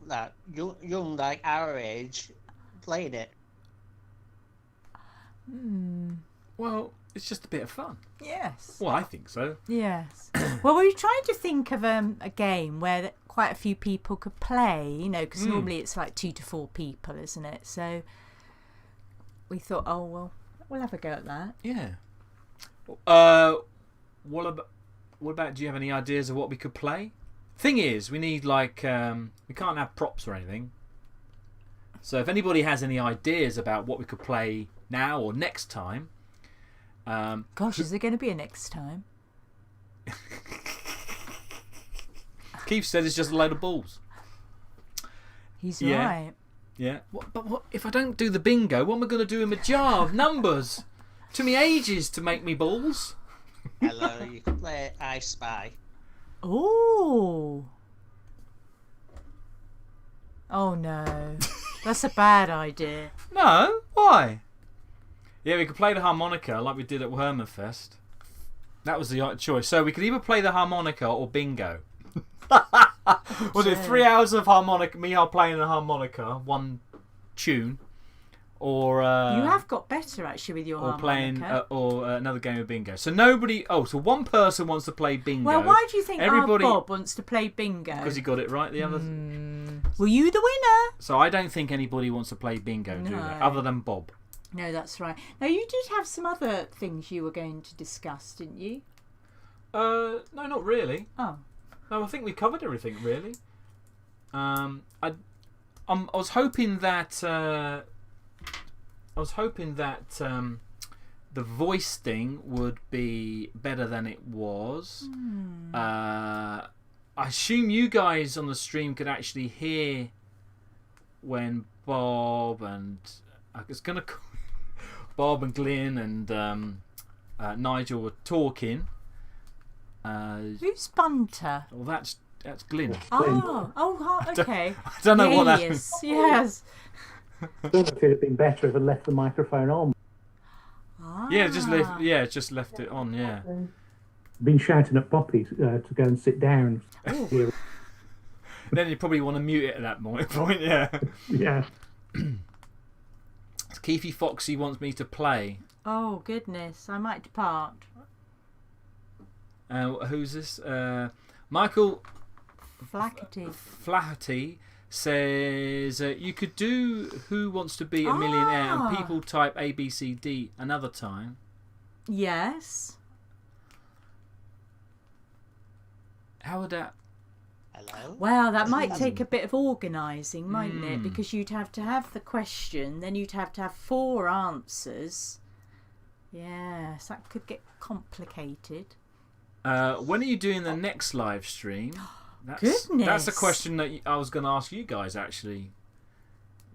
F: that young like our age playing it.
A: Well, it's just a bit of fun.
B: Yes.
A: Well, I think so.
B: Yes. Well, we were trying to think of a game where quite a few people could play, you know, because normally it's like 2 to 4 people, isn't it? So we thought, oh, well, we'll have a go at that.
A: Yeah. What about? Do you have any ideas of what we could play? Thing is, we need we can't have props or anything. So if anybody has any ideas about what we could play now or next time,
B: Gosh, is there going to be a next time?
A: Keith said it's just a load of balls.
B: He's
A: Yeah.
B: right.
A: Yeah. But what if I don't do the bingo? What am I going to do in my jar of numbers? Took me ages to make me balls.
F: Hello, you can play I Spy.
B: Oh. Oh no. That's a bad idea.
A: No. Why? Yeah, we could play the harmonica like we did at Herman Fest. That was the choice. So we could either play the harmonica or bingo. We'll do 3 hours of harmonica, me playing the harmonica, one tune, or
B: You have got better actually with your
A: or
B: harmonica.
A: playing another game of bingo. So nobody. Oh, so one person wants to play bingo.
B: Well, why do you think
A: Everybody,
B: our Bob wants to play bingo?
A: because he got it right. The other.
B: Were you the winner?
A: So I don't think anybody wants to play bingo, do they?
B: No.
A: Other than Bob.
B: No, that's right. Now, you did have some other things you were going to discuss, didn't you?
A: No, not really.
B: Oh.
A: No, I think we covered everything really. I was hoping that the voice thing would be better than it was. I assume you guys on the stream could actually hear when Bob and Bob and Glyn and Nigel were talking.
B: Who's Bunter?
A: Well, that's Glyn.
B: Okay.
A: I don't know what that means.
B: Yes.
C: I don't know if it'd have been better if I left the microphone on.
A: Yeah, just left it on. Yeah.
C: Been shouting at Poppy to go and sit down.
B: Oh.
A: Then you probably want to mute it at that point. Yeah.
C: Yeah.
A: Keithy Foxy wants me to play.
B: Oh, goodness. I might depart.
A: Who's this? Michael
B: Flaherty.
A: says you could do Who Wants to Be a Millionaire and people type ABCD another time.
B: Yes.
A: How would that?
F: Hello?
B: Well, that might take a bit of organising, mightn't it? Because you'd have to have the question, then you'd have to have 4 answers. Yes, that could get complicated.
A: When are you doing the next live stream?
B: Goodness.
A: That's a question that I was going to ask you guys, actually,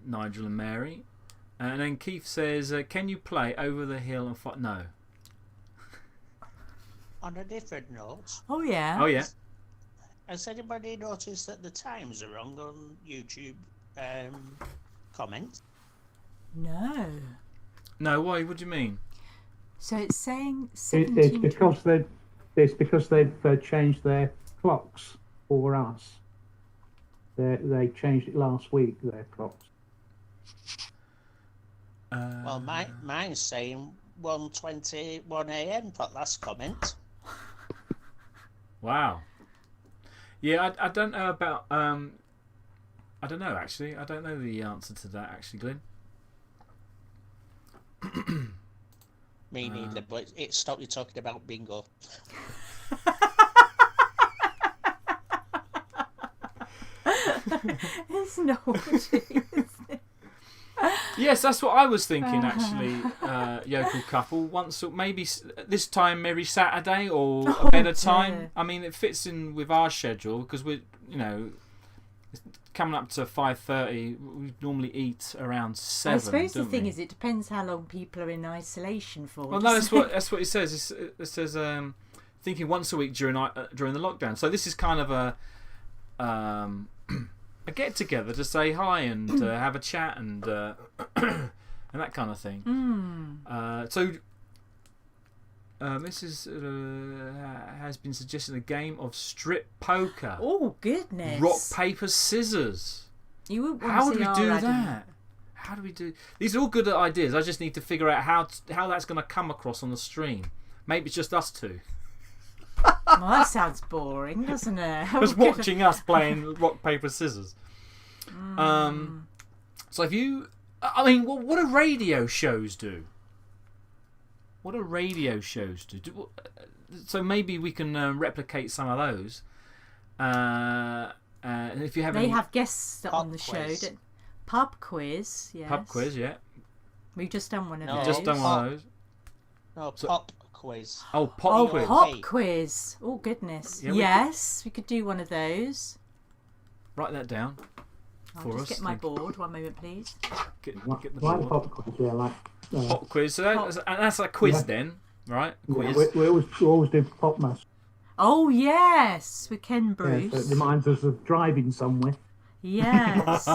A: Nigel and Mary. And then Keith says, can you play Over the Hill and Fight? No.
F: On a different note,
B: Oh, yeah.
A: Oh, yeah.
F: has anybody noticed that the times are wrong on YouTube comments?
B: No.
A: No, why? What do you mean?
B: So it's saying
C: It's
B: 17...
C: because they've changed their clocks for us. They changed it last week, their clocks.
F: Well, mine's saying 1:21 a.m. for last comment.
A: Wow. Yeah, I don't know about... I don't know, actually. I don't know the answer to that, actually, Glyn.
F: Me neither, but it stopped you talking about bingo.
B: It's naughty, isn't it?
A: Yes, that's what I was thinking, actually, Yokel Couple. Maybe this time every Saturday or a better time.
B: dear.
A: I mean, it fits in with our schedule because we're, it's coming up to 5:30. We normally eat around 7.
B: I suppose the
A: don't
B: thing
A: we?
B: is, it depends how long people are in isolation for.
A: Well, no,
B: doesn't it?
A: that's what it says. It says thinking once a week during the lockdown. So this is kind of a get together to say hi and have a chat and and that kind of thing. So this has been suggested a game of strip poker.
B: Oh, goodness.
A: Rock, paper, scissors.
B: You wouldn't want
A: How
B: to
A: would
B: see
A: we
B: our
A: do
B: Adam.
A: that? How do we do? These are all good ideas. I just need to figure out how that's going to come across on the stream. Maybe it's just us two.
B: Well, that sounds boring, doesn't it?
A: Just watching us playing rock, paper, scissors. So if you... I mean, what do radio shows do? What do radio shows do? So maybe we can replicate some of those. And if you have
B: They
A: any...
B: have guests on the
F: quiz.
B: show. Pub quiz, yes.
A: Pub quiz, yeah.
B: We've just done one of
F: No.
B: those.
A: Just done one of those.
F: No,
A: So-
F: pop quiz.
A: Oh, pop
B: Oh,
A: quiz.
B: pop quiz. Oh, goodness.
A: Yeah, we
B: yes, we could do one of those.
A: Write that down
B: I'll
A: for
B: just
A: us.
B: get my board. One moment, please.
A: Get the
C: Like
A: board.
C: pop quiz, yeah, like.
A: Pop quiz. So that's a quiz
C: Yeah.
A: then, right?
C: Yeah,
A: Quiz.
C: we always do pop mass.
B: Oh, yes, with Ken
C: Yeah,
B: Bruce.
C: so it reminds us of driving somewhere.
B: Yes.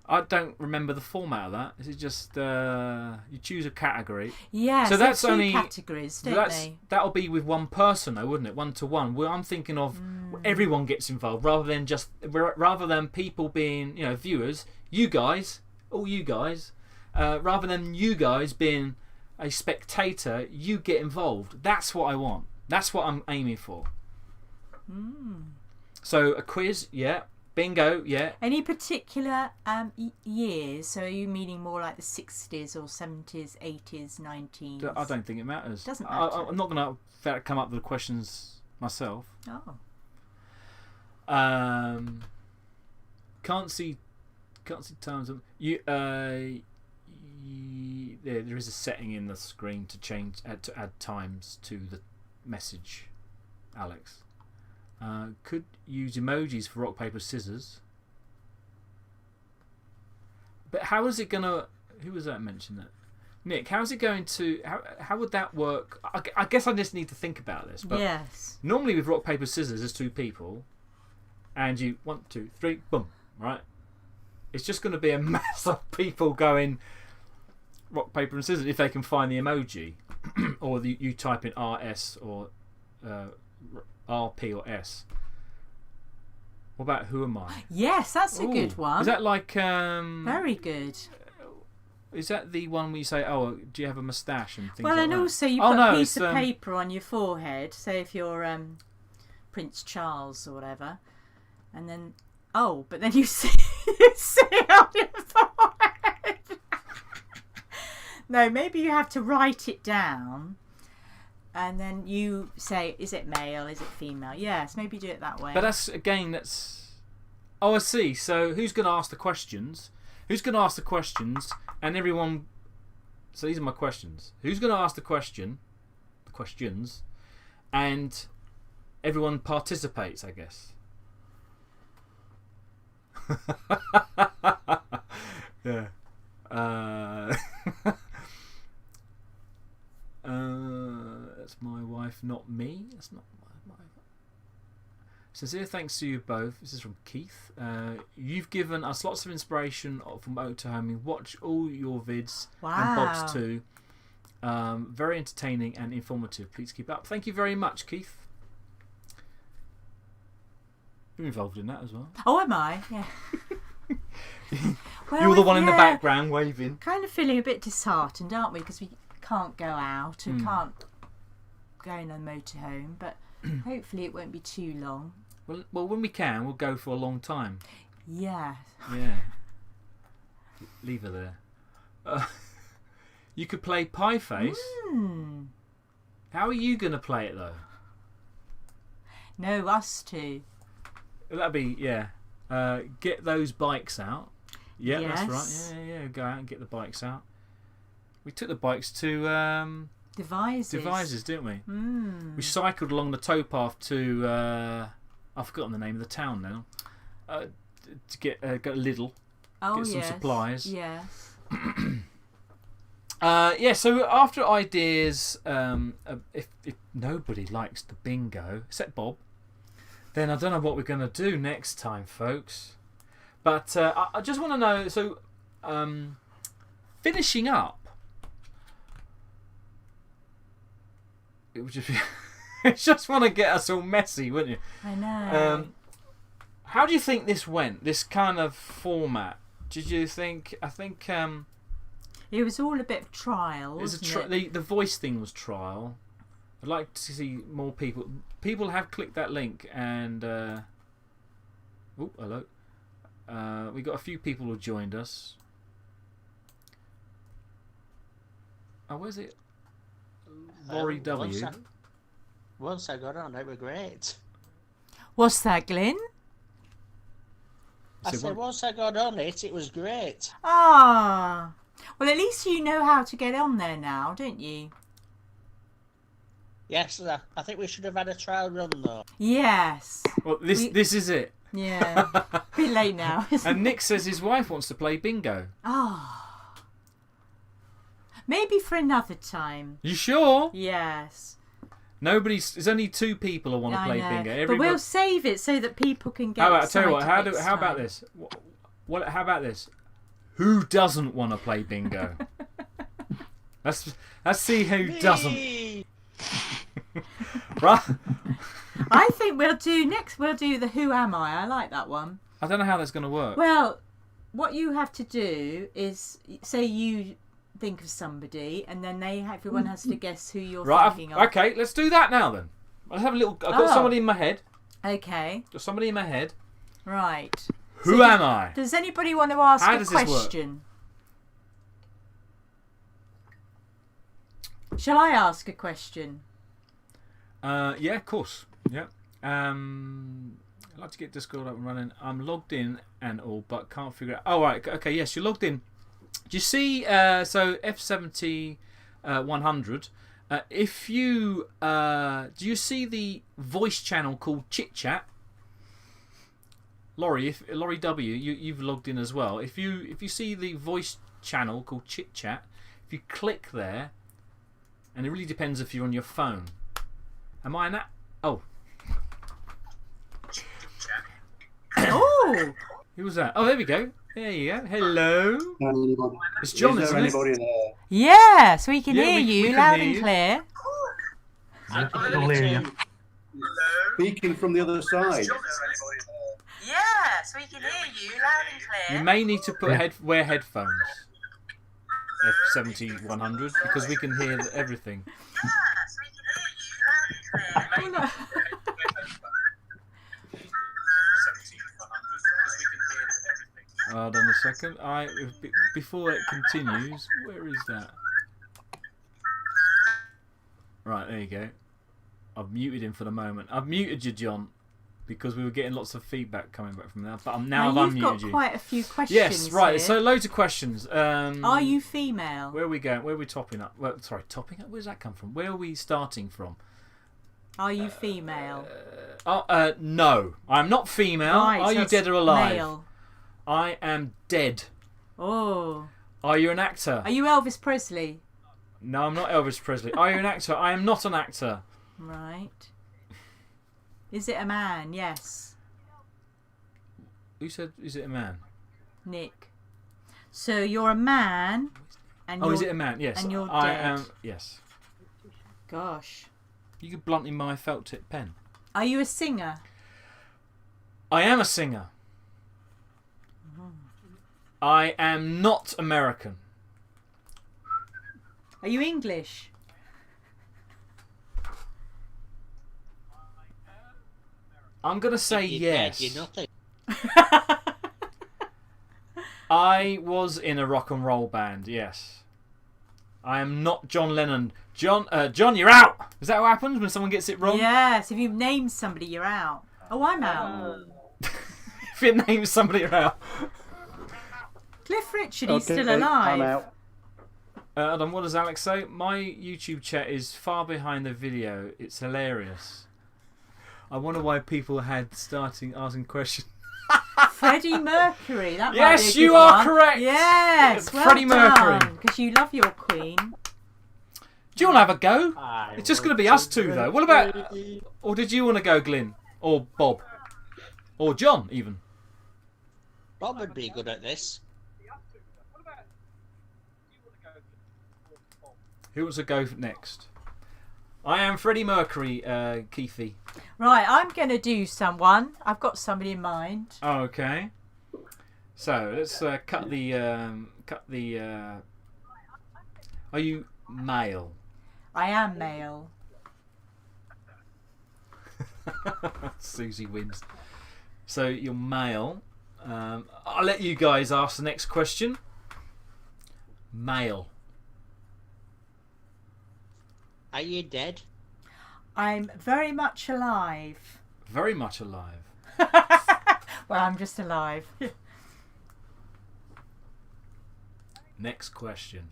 A: I don't remember the format of that. Is it just you choose a category?
B: Yeah,
A: So that's
B: two
A: only
B: categories, don't they?
A: That'll be with one person, though, wouldn't it? 1-to-1. Well, I'm thinking of everyone gets involved rather than people being, viewers. You guys, all you guys, rather than you guys being a spectator, you get involved. That's what I want. That's what I'm aiming for. So a quiz, yeah. Bingo, yeah.
B: Any particular years? So are you meaning more like the 60s or 70s, 80s, 90s?
A: I don't think it matters.
B: Doesn't matter.
A: I'm not going to come up with the questions myself.
B: Oh.
A: Can't see times. There is a setting in the screen to add times to the message, Alex. Could use emojis for rock, paper, scissors. But how is it gonna? Who was that mentioned that? Nick, how is it going to? How would that work? I guess I just need to think about this. But
B: yes.
A: Normally with rock, paper, scissors, there's two people, and you 1, 2, 3, boom, right? It's just going to be a mass of people going rock, paper, and scissors if they can find the emoji, or you type in RS or RP or S. What about who am I?
B: Yes, that's a good one.
A: Is that like
B: very good?
A: Is that the one where you say, "Oh, do you have a moustache?" and things
B: Well,
A: like
B: and
A: that?
B: also you put a piece of paper on your forehead. Say if you're Prince Charles or whatever, and then but then you see it on your forehead. No, maybe you have to write it down. And then you say, is it male? Is it female? Yes, maybe do it that way.
A: But that's. Oh, I see. So who's going to ask the questions? And everyone. So these are my questions. Who's going to ask the questions? And everyone participates, I guess. Yeah. That's my wife, not me. That's not my wife. Sincere thanks to you both. This is from Keith. You've given us lots of inspiration from motorhoming. Watch all your vids and Bob's too. Very entertaining and informative. Please keep up. Thank you very much, Keith. You're involved in that as well.
B: Oh, am I? Yeah. Well,
A: you're the one in the background waving.
B: Kind of feeling a bit disheartened, aren't we? Because we can't go out and can't go in a motorhome, but hopefully it won't be too long.
A: Well, when we can, we'll go for a long time.
B: Yeah.
A: Yeah. Leave her there. You could play Pie Face. How are you going to play it, though?
B: No, us two.
A: That'd be, yeah. Get those bikes out. Yeah,
B: yes.
A: That's right. Yeah. Go out and get the bikes out. We took the bikes to Devizes, didn't we? We cycled along the towpath to I've forgotten the name of the town now. To get go to Lidl, get some supplies.
B: Yes.
A: So after ideas, if nobody likes the bingo except Bob, then I don't know what we're going to do next time, folks. But I just want to know. So, finishing up. It would just be. Just want to get us all messy, wouldn't you?
B: I know.
A: How do you think this went? This kind of format? Did you think? I think.
B: It was all a bit of trial.
A: The voice thing was trial. I'd like to see more people. People have clicked that link and. Oh, hello. We got a few people who joined us. Oh, where's it? Laurie W.
F: Once I got on, they were great.
B: What's that, Glyn?
F: I said once I got on it, it was great.
B: Ah. Well, at least you know how to get on there now, don't you?
F: Yes, I think we should have had a trial run though.
B: Yes.
A: Well, this is it.
B: Yeah. Bit late now.
A: And Nick says his wife wants to play bingo.
B: Oh. Maybe for another time.
A: You sure?
B: Yes.
A: There's only 2 people who want to play bingo.
B: But we'll save it so that people can get
A: I'll
B: excited.
A: tell you what. How about this? How about this? Who doesn't want to play bingo? Let's see who doesn't. Right.
B: I think we'll do the Who Am I? I like that one.
A: I don't know how that's going to work.
B: Well, what you have to do is say you think of somebody, and then everyone has to guess who you're thinking of.
A: Okay, let's do that now then. I've got somebody in my head.
B: Okay.
A: Got somebody in my head.
B: Right.
A: Who am I?
B: Does anybody want to ask
A: How
B: a
A: does this work?
B: question? Shall I ask a question?
A: Yeah, of course. Yeah. I'd like to get Discord up and running. I'm logged in and all, but can't figure out. Oh, right. Okay, yes, you're logged in. Do you see? So F70 100. If you do you see the voice channel called Chit Chat? Laurie W, you've logged in as well. If you see the voice channel called Chit Chat, if you click there, and it really depends if you're on your phone. Am I in that? Oh.
B: Oh.
A: Who was that? Oh, there we go. There you go. Hello.
G: Anybody?
A: It's John,
G: Is
A: isn't
G: there
A: it?
G: anybody there?
B: Yes, we can
A: Yeah,
B: hear
A: we
B: you
A: can
B: loud
A: hear
B: and
A: you.
B: clear.
C: I'll hear you.
G: Speaking from the other side.
B: Yes, we can hear you loud and clear.
A: You may need to wear headphones. F70 100 because we can hear everything.
B: Yes, we can hear you loud and clear.
A: Hold on a second. Before it continues, where is that? Right, there you go. I've muted him for the moment. I've muted you, John, because we were getting lots of feedback coming back from that. But I've unmuted
B: you've got
A: you.
B: quite a few questions.
A: Yes, right.
B: Here.
A: So loads of questions.
B: Are you female?
A: Where are we going? Where are we topping up? Well, sorry, topping up. Where does that come from? Where are we starting from?
B: Are you female?
A: No, I'm not female.
B: Right,
A: are
B: so
A: you dead or alive?
B: Male.
A: I am dead.
B: Oh.
A: Are you an actor?
B: Are you Elvis Presley?
A: No, I'm not Elvis Presley. Are you an actor? I am not an actor.
B: Right. Is it a man? Yes.
A: Who said, is it a man?
B: Nick. So you're a man. And
A: Oh,
B: you're,
A: is it a man? Yes.
B: And you're
A: I
B: dead.
A: am. Yes.
B: Gosh.
A: You could blunt in my felt tip pen.
B: Are you a singer?
A: I am a singer. I am not American.
B: Are you English?
A: I'm going to say yes.
F: You're nothing.
A: I was in a rock and roll band, yes. I am not John Lennon. John, you're out! Is that what happens when someone gets it wrong?
B: Yes, if you've named somebody, you're out. Oh, I'm out.
A: If you name somebody, you're out.
B: Cliff Richard, he's still
G: I'm
B: alive.
G: out.
A: Adam, what does Alex say? My YouTube chat is far behind the video. It's hilarious. I wonder why people had starting asking questions.
B: Freddie Mercury. That
A: Yes,
B: might be a
A: you
B: good
A: are
B: one.
A: correct.
B: Yes,
A: It's
B: well
A: Freddie Mercury.
B: Because you love your queen.
A: Do you want to have a go?
F: I
A: It's just going to
F: want
A: be us two, though. What about...
F: be-
A: Or did you want to go, Glyn? Or Bob? Or John, even?
F: Bob would be good at this.
A: Who wants to go next? I am Freddie Mercury, Keithy.
B: Right, I'm going to do someone. I've got somebody in mind.
A: Okay. So let's cut the. Are you male?
B: I am male.
A: Susie wins. So you're male. I'll let you guys ask the next question. Male.
F: Are you dead?
B: I'm very much alive.
A: Very much alive.
B: Well, I'm just alive.
A: Next question.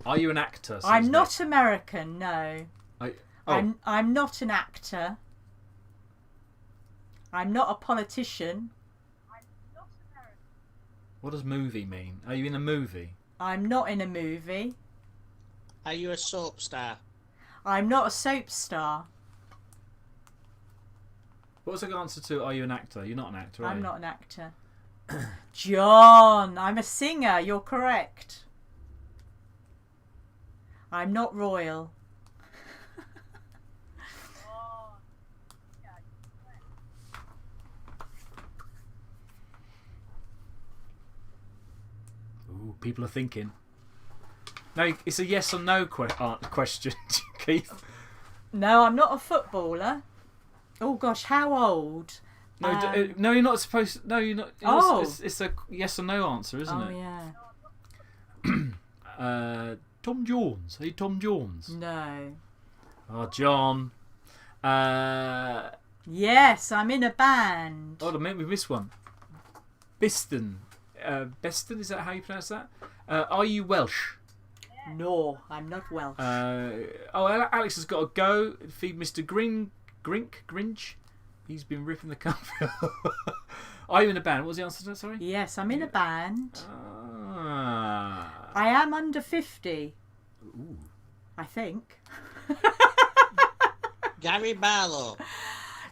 A: Are you an actor? says
B: I'm
A: Nick.
B: not American, no.
A: Oh.
B: I'm not an actor. I'm not a politician.
A: What does movie mean? Are you in a movie?
B: I'm not in a movie.
F: Are you a soap star?
B: I'm not a soap star.
A: What's the answer to are you an actor? You're not an actor, are
B: I'm
A: you?
B: not an actor. John, I'm a singer. You're correct. I'm not royal.
A: Ooh, people are thinking. No, it's a yes or no question, Keith.
B: No, I'm not a footballer. Oh gosh, how old?
A: No, no, you're not supposed to. No, you're not. It's a yes or no answer, isn't it?
B: Yeah.
A: Tom Jones. Hey, Tom Jones.
B: No.
A: Oh, John.
B: Yes, I'm in a band.
A: Oh, we missed one. Biston. Beston, is that how you pronounce that? Are you Welsh?
B: No, I'm not Welsh.
A: Alex has got to go. Feed Mr. Grinch. He's been ripping the country. Are you in a band? What was the answer to that? Sorry.
B: Yes, I'm in a band.
A: Ah.
B: I am under 50.
A: Ooh.
B: I think.
F: Gary Barlow.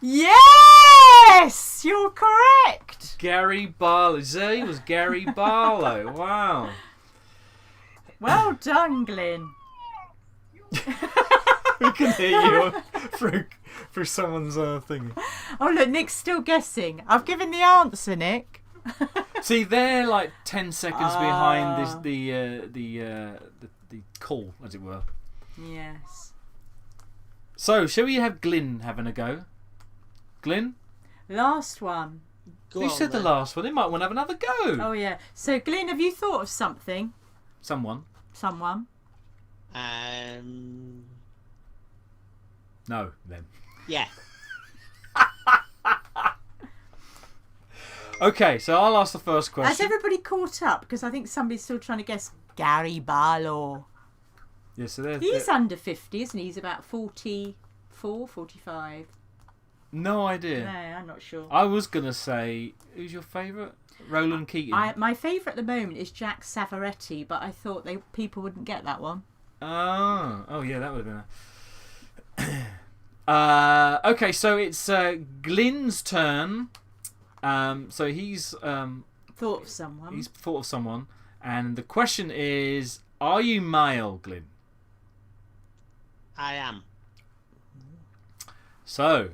B: Yes, you're correct.
A: Gary Barlow. Z was Gary Barlow. Wow.
B: Well done, Glyn.
A: We can hear you through someone's thing.
B: Oh look, Nick's still guessing. I've given the answer, Nick.
A: See, they're like 10 seconds behind the call, as it were.
B: Yes.
A: So, shall we have Glyn having a go? Glyn?
B: Last one.
A: Who said the last one? They might want to have another go.
B: Oh yeah. So Glyn, have you thought of something?
A: Someone? No, them.
F: Yeah.
A: Okay, so I'll ask the first question.
B: Has everybody caught up? Because I think somebody's still trying to guess Gary Barlow.
A: Yeah, so
B: He's under 50, isn't he? He's about 44, 45.
A: No idea.
B: No, I'm not sure.
A: I was going to say, who's your favourite? Roland Keating.
B: My favourite at the moment is Jack Savaretti, but I thought people wouldn't get that one.
A: Oh yeah, that would have been okay, so it's Glyn's turn. So he's
B: thought of someone.
A: He's thought of someone, and the question is: are you male, Glyn?
F: I am.
A: So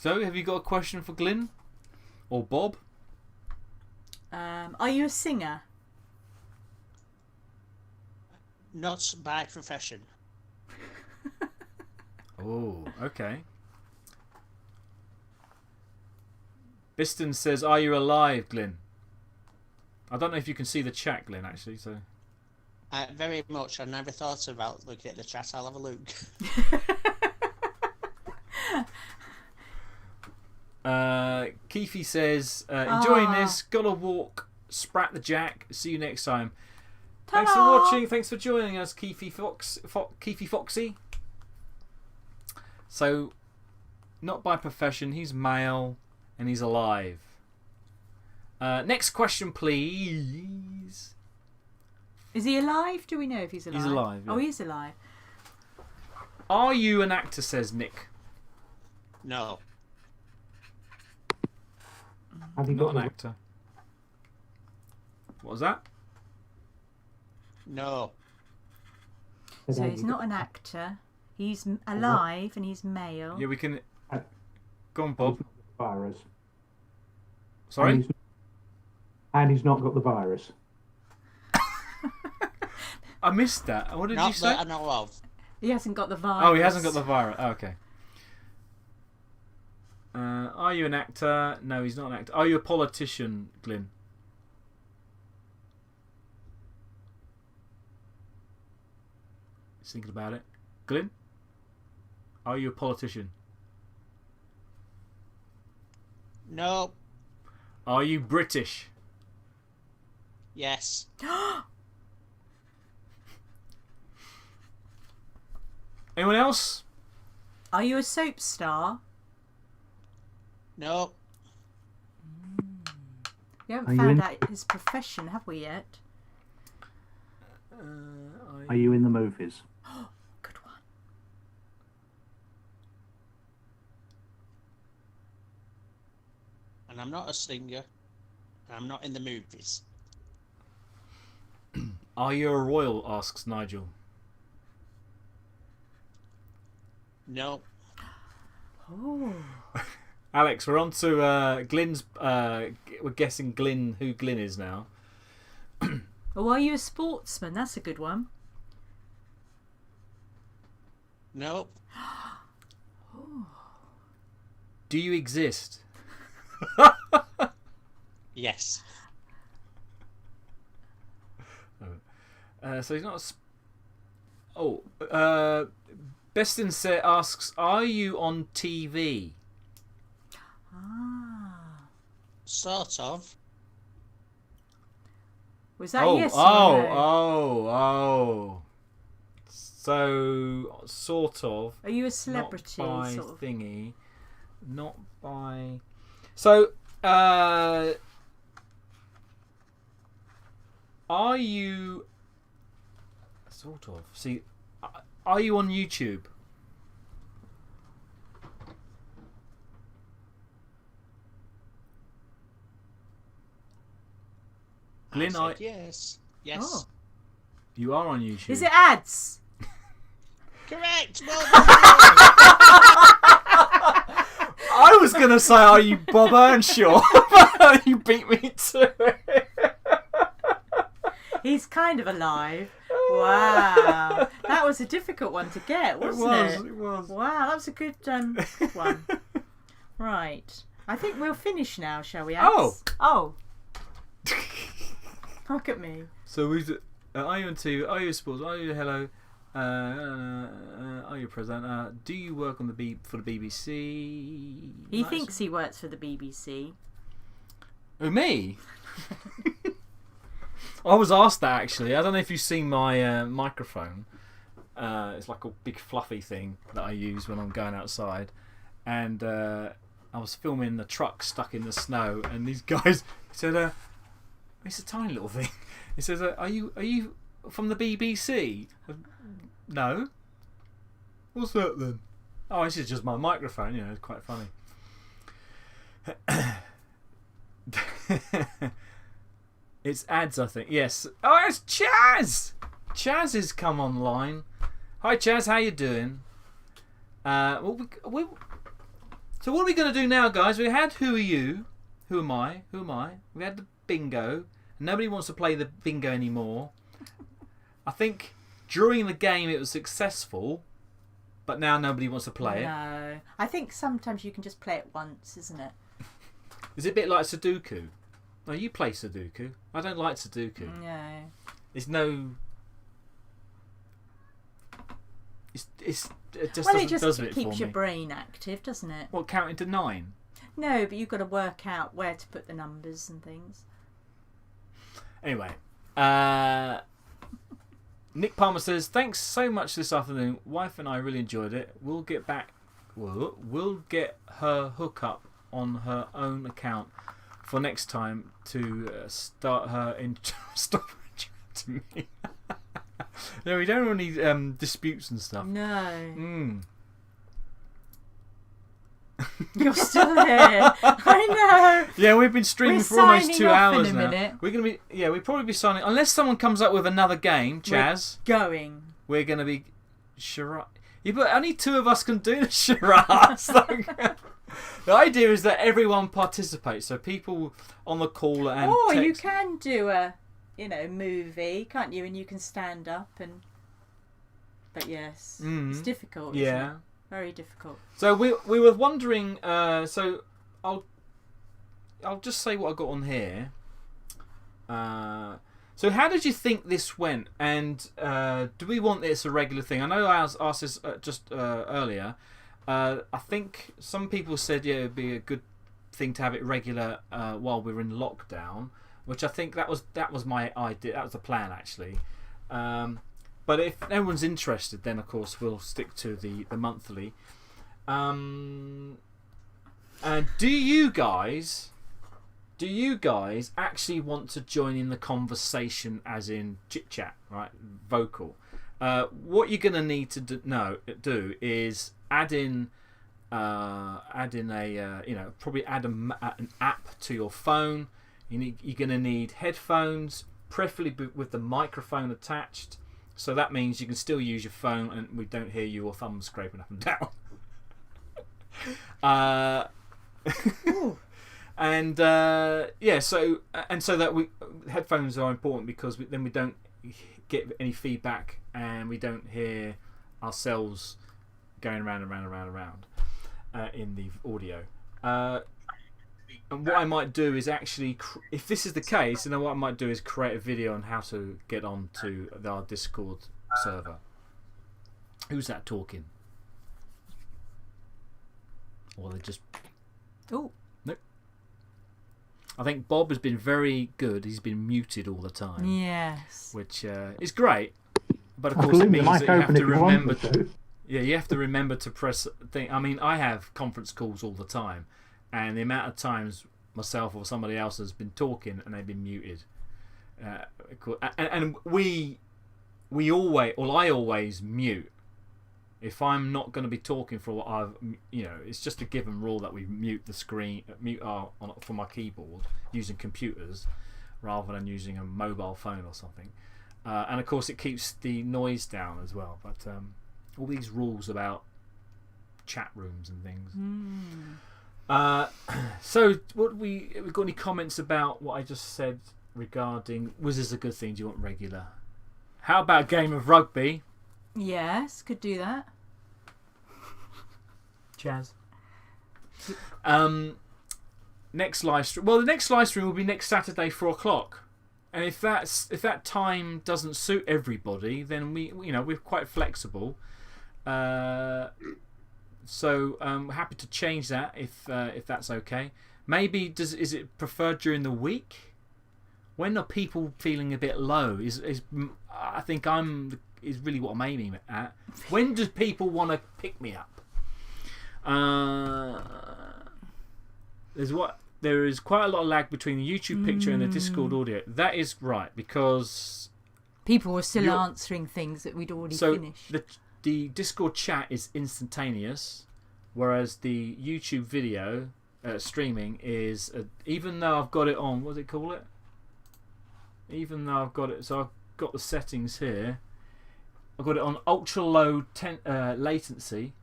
A: have you got a question for Glyn or Bob?
B: Are you a singer?
F: Not by profession.
A: Oh, okay. Biston says, "Are you alive, Glyn?" I don't know if you can see the chat, Glyn. Actually, so.
F: Very much. I never thought about looking at the chat. I'll have a look.
A: Keefe says, enjoying this. Gotta walk. Sprat the Jack. See you next time.
B: Ta-da!
A: Thanks for watching. Thanks for joining us, Keefe Foxy. So, not by profession. He's male and he's alive. Next question, please.
B: Is he alive? Do we know if he's alive?
A: He's alive. Yeah.
B: Oh, he is alive.
A: Are you an actor? Says Nick.
F: No.
C: Have you
A: Not
C: got
A: an
C: the-
A: actor. What was that?
F: No.
B: So he's not an actor. He's alive and he's male.
A: Yeah, we can. Go on, Bob.
C: Virus.
A: Sorry?
C: And he's not got the virus.
A: I missed that. What did
F: Not
A: you say?
F: that I know of.
B: He hasn't got the virus.
A: Oh, he hasn't got the virus. Oh, okay. Are you an actor? No, he's not an actor. Are you a politician, Glyn? He's thinking about it. Glyn? Are you a politician?
F: No.
A: Are you British?
F: Yes.
A: Anyone else?
B: Are you a soap star?
F: No.
B: We
C: Are
B: haven't
C: you
B: found
C: in-
B: out his profession, have we yet?
C: Are you in the movies?
B: Good one.
F: And I'm not a singer. I'm not in the movies.
A: Are you a royal? Asks Nigel.
F: No.
B: Oh.
A: Alex, we're on to Glyn's. We're guessing who Glyn is now.
B: Oh, are you a sportsman? That's a good one.
F: No.
A: Do you exist?
F: Yes.
A: So he's not. Bestin asks, "Are you on TV?"
B: Ah.
F: Sort of.
B: Was that
A: Oh,
B: yes or
A: oh,
B: no?
A: oh. So sort of.
B: Are you a celebrity?
A: Not by
B: sort of?
A: thingy. Not by. So, are you sort of? See, are you on YouTube? Glyn,
F: I said yes. Yes.
B: Oh.
A: you are on YouTube.
B: Is it ads?
F: Correct. Well done.
A: I was gonna say, are you Bob Earnshaw? You beat me to it.
B: He's kind of alive. Wow. That was a difficult one to get, wasn't it?
A: It was.
B: Wow, that was a good one. Right. I think we'll finish now, shall we, Alex? Oh. Look at me.
A: So who's it? Are you into? Are you sports? Are you hello? Are you a presenter? Do you work on for the BBC?
B: He thinks he works for the BBC.
A: Oh, me? I was asked that actually. I don't know if you've seen my microphone. It's like a big fluffy thing that I use when I'm going outside, and I was filming the truck stuck in the snow, and these guys said, "It's a tiny little thing." He says, "Are you from the BBC?" No. What's that then? Oh, this is just my microphone. You know, it's quite funny. It's ads, I think. Yes. Oh, it's Chaz. Chaz has come online. Hi, Chaz. How you doing? So what are we going to do now, guys? We had Who Are You? Who Am I? Who Am I? We had the bingo. Nobody wants to play the bingo anymore. I think during the game it was successful, but now nobody wants to play it.
B: No. I think sometimes you can just play it once, isn't it?
A: Is it a bit like Sudoku? No, you play Sudoku. I don't like Sudoku.
B: No.
A: There's no. It just does it for
B: keeps your
A: me.
B: brain active, doesn't it?
A: What, counting to 9?
B: No, but you've got to work out where to put the numbers and things.
A: Anyway, Nick Palmer says, "Thanks so much this afternoon. Wife and I really enjoyed it. We'll get back. We'll get her hookup on her own account for next time to start her in stop to me." No, we don't want any disputes and stuff.
B: No. You're still here. I know.
A: Yeah, we've been streaming
B: We're
A: for almost
B: signing
A: 2
B: off
A: hours
B: in a
A: now.
B: minute.
A: We're gonna be we'll probably be signing unless someone comes up with another game. Chaz,
B: Going.
A: we're gonna be charade. Yeah, but only 2 of us can do the charades. The idea is that everyone participates, so people on the call and
B: Or you
A: text.
B: can do a, movie, can't you? And you can stand up and. But yes, it's difficult. Isn't it? Very difficult.
A: So we were wondering. So I'll just say what I got on here. So how did you think this went? And do we want this a regular thing? I know I asked this just earlier. I think some people said it'd be a good thing to have it regular while we're in lockdown, which I think that was my idea. That was the plan actually. But if no one's interested, then of course we'll stick to the monthly. And do you guys actually want to join in the conversation, as in chit chat, right? Vocal. What you're gonna need to do is add in a probably add an app to your phone. You're going to need headphones, preferably with the microphone attached. So that means you can still use your phone and we don't hear your thumb scraping up and down. And so that headphones are important because then we don't get any feedback and we don't hear ourselves going around and around in the audio. And what I might do is actually, if this is the case, then what I might do is create a video on how to get onto our Discord server. Who's that talking? Or they just...
B: Oh.
A: Nope. I think Bob has been very good. He's been muted all the time.
B: Yes.
A: Which is great. But of course it means that you have to remember... Yeah, you have to remember to press... I mean, I have conference calls all the time. And the amount of times myself or somebody else has been talking and they've been muted. And I always mute. If I'm not going to be talking for what it's just a given rule that we mute the screen, from my keyboard using computers rather than using a mobile phone or something. And of course, it keeps the noise down as well. But all these rules about chat rooms and things. So, we got any comments about what I just said regarding was this a good thing? Do you want regular? How about a game of rugby?
B: Yes, could do that.
A: Chaz. Next live stream. Well, the next live stream will be next Saturday, 4:00. And if that time doesn't suit everybody, then we're quite flexible. So I'm happy to change that if that's okay. Maybe is it preferred during the week? When are people feeling a bit low? I think is really what I'm aiming at. When do people want to pick me up? There is quite a lot of lag between the YouTube picture and the Discord audio. That is right, because
B: people were still answering things that we'd already finished.
A: The Discord chat is instantaneous, whereas the YouTube video streaming is even though I've got it on, what do they call it? Even though I've got it, so I've got the settings here. I've got it on ultra low latency,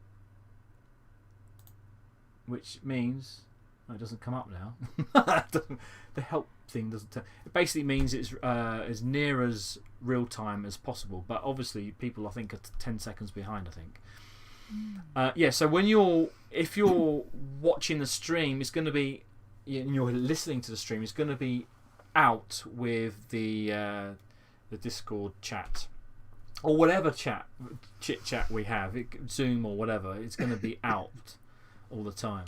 A: which means it doesn't come up now. The help thing doesn't. It basically means it's as near as real time as possible, but obviously people I think are 10 seconds behind. I think. So if you're watching the stream, it's going to be, and you're listening to the stream, it's going to be out with the Discord chat or whatever chit chat we have, Zoom or whatever. It's going to be out all the time.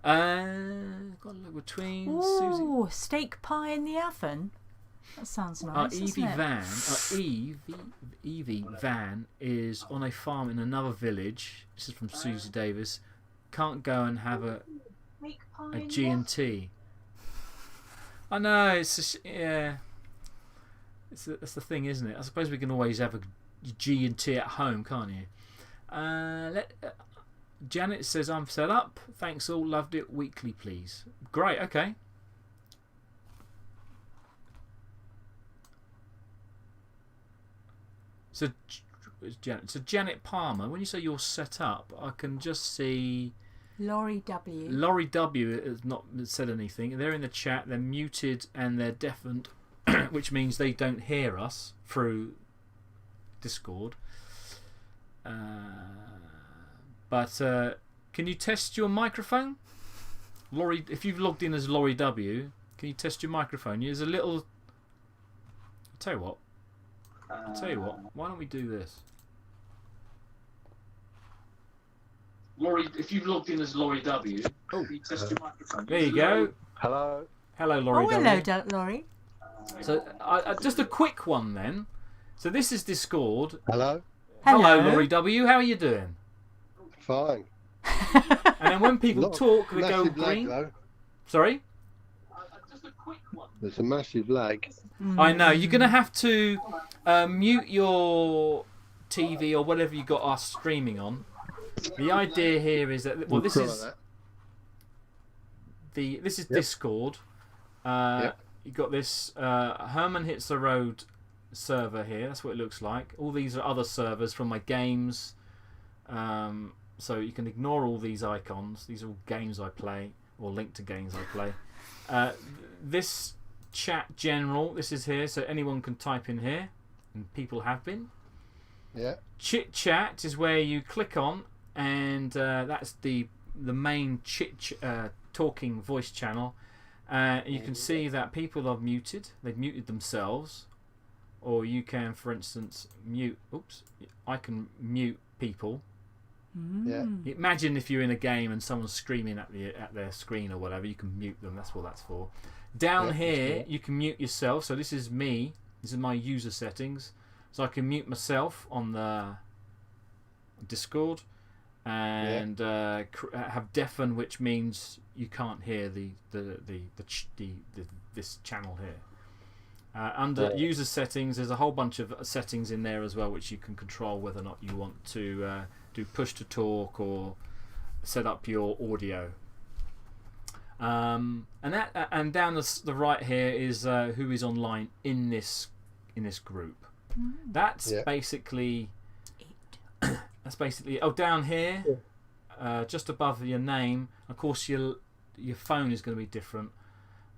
A: Got a look between.
B: Oh, steak pie in the oven. That sounds nice. Evie Van is on a farm in another village. This is from Susie Davis. Can't go and have a G&T. I know, it's that's the thing, isn't it? I suppose we can always have a G&T at home, can't you? Janet says, I'm set up. Thanks all. Loved it. Weekly, please. Great. Okay. So Janet Palmer, when you say you're set up, I can just see Laurie W.
A: Laurie W has not said anything. They're in the chat. They're muted and they're deafened, which means they don't hear us through Discord. But can you test your microphone? Laurie, if you've logged in as Laurie W, can you test your microphone? There's a little... I'll tell you what. Why don't we do this? Laurie, if you've logged in as Laurie W, can you test your microphone? There you go.
G: Hello.
A: Hello, Laurie W.
B: Hello, Laurie.
A: So just a quick one then. So this is Discord.
G: Hello.
A: Hello, Laurie W. How are you doing?
G: Fine.
A: And then when people talk, they go green.
G: Lag,
A: sorry?
G: Just a quick one. There's a massive lag.
A: I know. You're going to have to mute your TV or whatever you got us streaming on. The idea here is that this is Discord, You've got this Herman Hits the Road server here. That's what it looks like. All these are other servers from my games. So you can ignore all these icons. These are all games I play, or linked to games I play. This chat general, this is here, so anyone can type in here, and people have been.
G: Yeah.
A: Chit chat is where you click on, and that's the main talking voice channel. You can see that people are muted. They've muted themselves, or you can, for instance, mute. Oops, I can mute people.
G: Yeah.
A: Imagine if you're in a game and someone's screaming at their screen or whatever, you can mute them. That's what that's for. Down here, you can mute yourself. So this is me. This is my user settings. So I can mute myself on the Discord and have deafen, which means you can't hear this channel here. Under user settings, there's a whole bunch of settings in there as well, which you can control whether or not you want to do push to talk or set up your audio. And down the right here is who is online in this group. That's basically down here, just above your name. Of course, your phone is going to be different.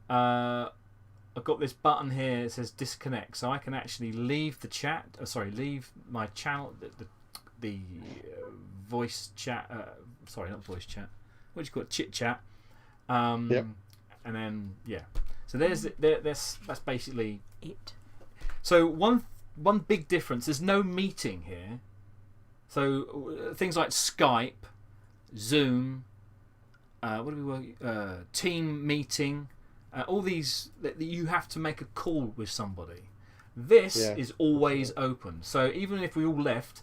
A: I've got this button here that says disconnect, so I can actually leave the chat. Leave my channel, the voice chat. Sorry, not voice chat. What do you call it? Chit chat. And then so that's basically
B: it.
A: So one big difference. There's no meeting here. So things like Skype, Zoom, team meeting. All these that you have to make a call with somebody. This is always open. So even if we all left,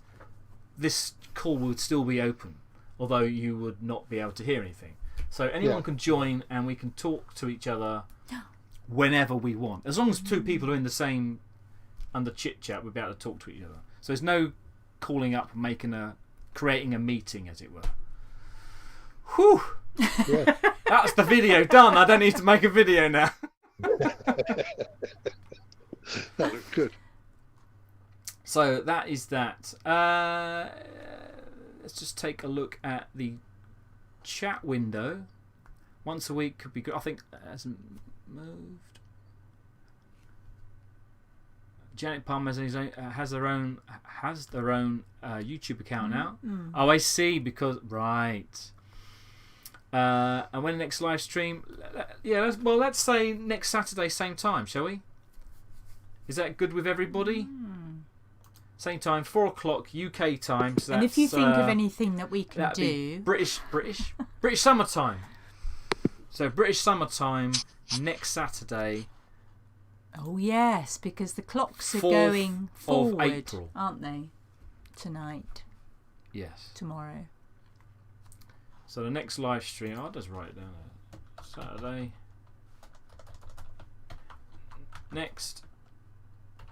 A: this call would still be open, although you would not be able to hear anything. So anyone can join, and we can talk to each other whenever we want. As long as two people are in the same under chit chat, we'll be able to talk to each other. So there's no calling up, creating a meeting, as it were. Whew.
G: Yeah.
A: That's the video done. I don't need to make a video now.
G: That looks good.
A: So that is that. Let's just take a look at the chat window. Once a week could be good. I think it hasn't moved. Janet Palmer has their own YouTube account now. Oh, I see. Because right. And when the next live stream? Let's say next Saturday, same time, shall we? Is that good with everybody? Same time, 4 o'clock UK time. So
B: and if you think of anything that we can do,
A: British summertime. So British summertime next Saturday.
B: Oh yes, because the clocks are
A: 4th
B: going forward,
A: of April,
B: aren't they? Tonight.
A: Yes.
B: Tomorrow.
A: So the next live stream, I'll just write it down there. Saturday. Next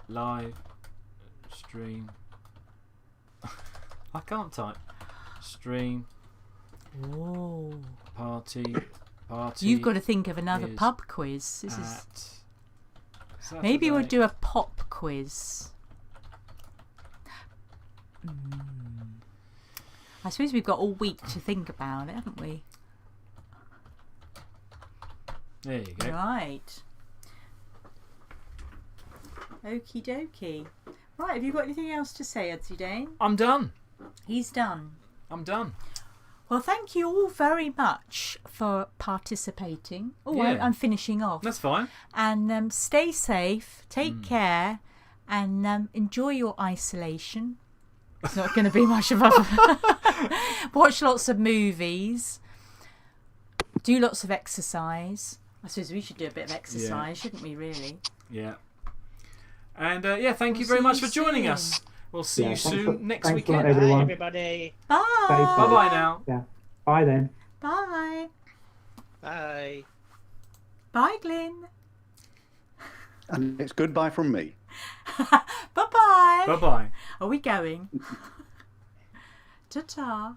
A: live stream. I can't type. Stream.
B: Oh.
A: Party.
B: You've got to think of another pub quiz. Maybe we'll do a pop quiz. I suppose we've got all week to think about it, haven't we?
A: There you go.
B: Right. Okie dokie. Right, have you got anything else to say, Udsy Dane?
A: I'm done.
B: He's done.
A: I'm done.
B: Well, thank you all very much for participating. Oh,
A: Yeah.
B: I'm finishing off.
A: That's fine.
B: And stay safe, take care, and enjoy your isolation. It's not going to be much of a... Watch lots of movies. Do lots of exercise. I suppose we should do a bit of exercise, shouldn't we, really?
A: Yeah. And thank you very much for joining us. We'll see you soon next weekend.
C: Everyone.
F: Bye, everybody.
B: Bye.
A: Bye bye now.
C: Yeah. Bye then.
B: Bye.
F: Bye.
B: Bye, Glyn.
H: And it's goodbye from me.
B: Bye-bye.
A: Bye bye.
B: Are we going? Ta-ta.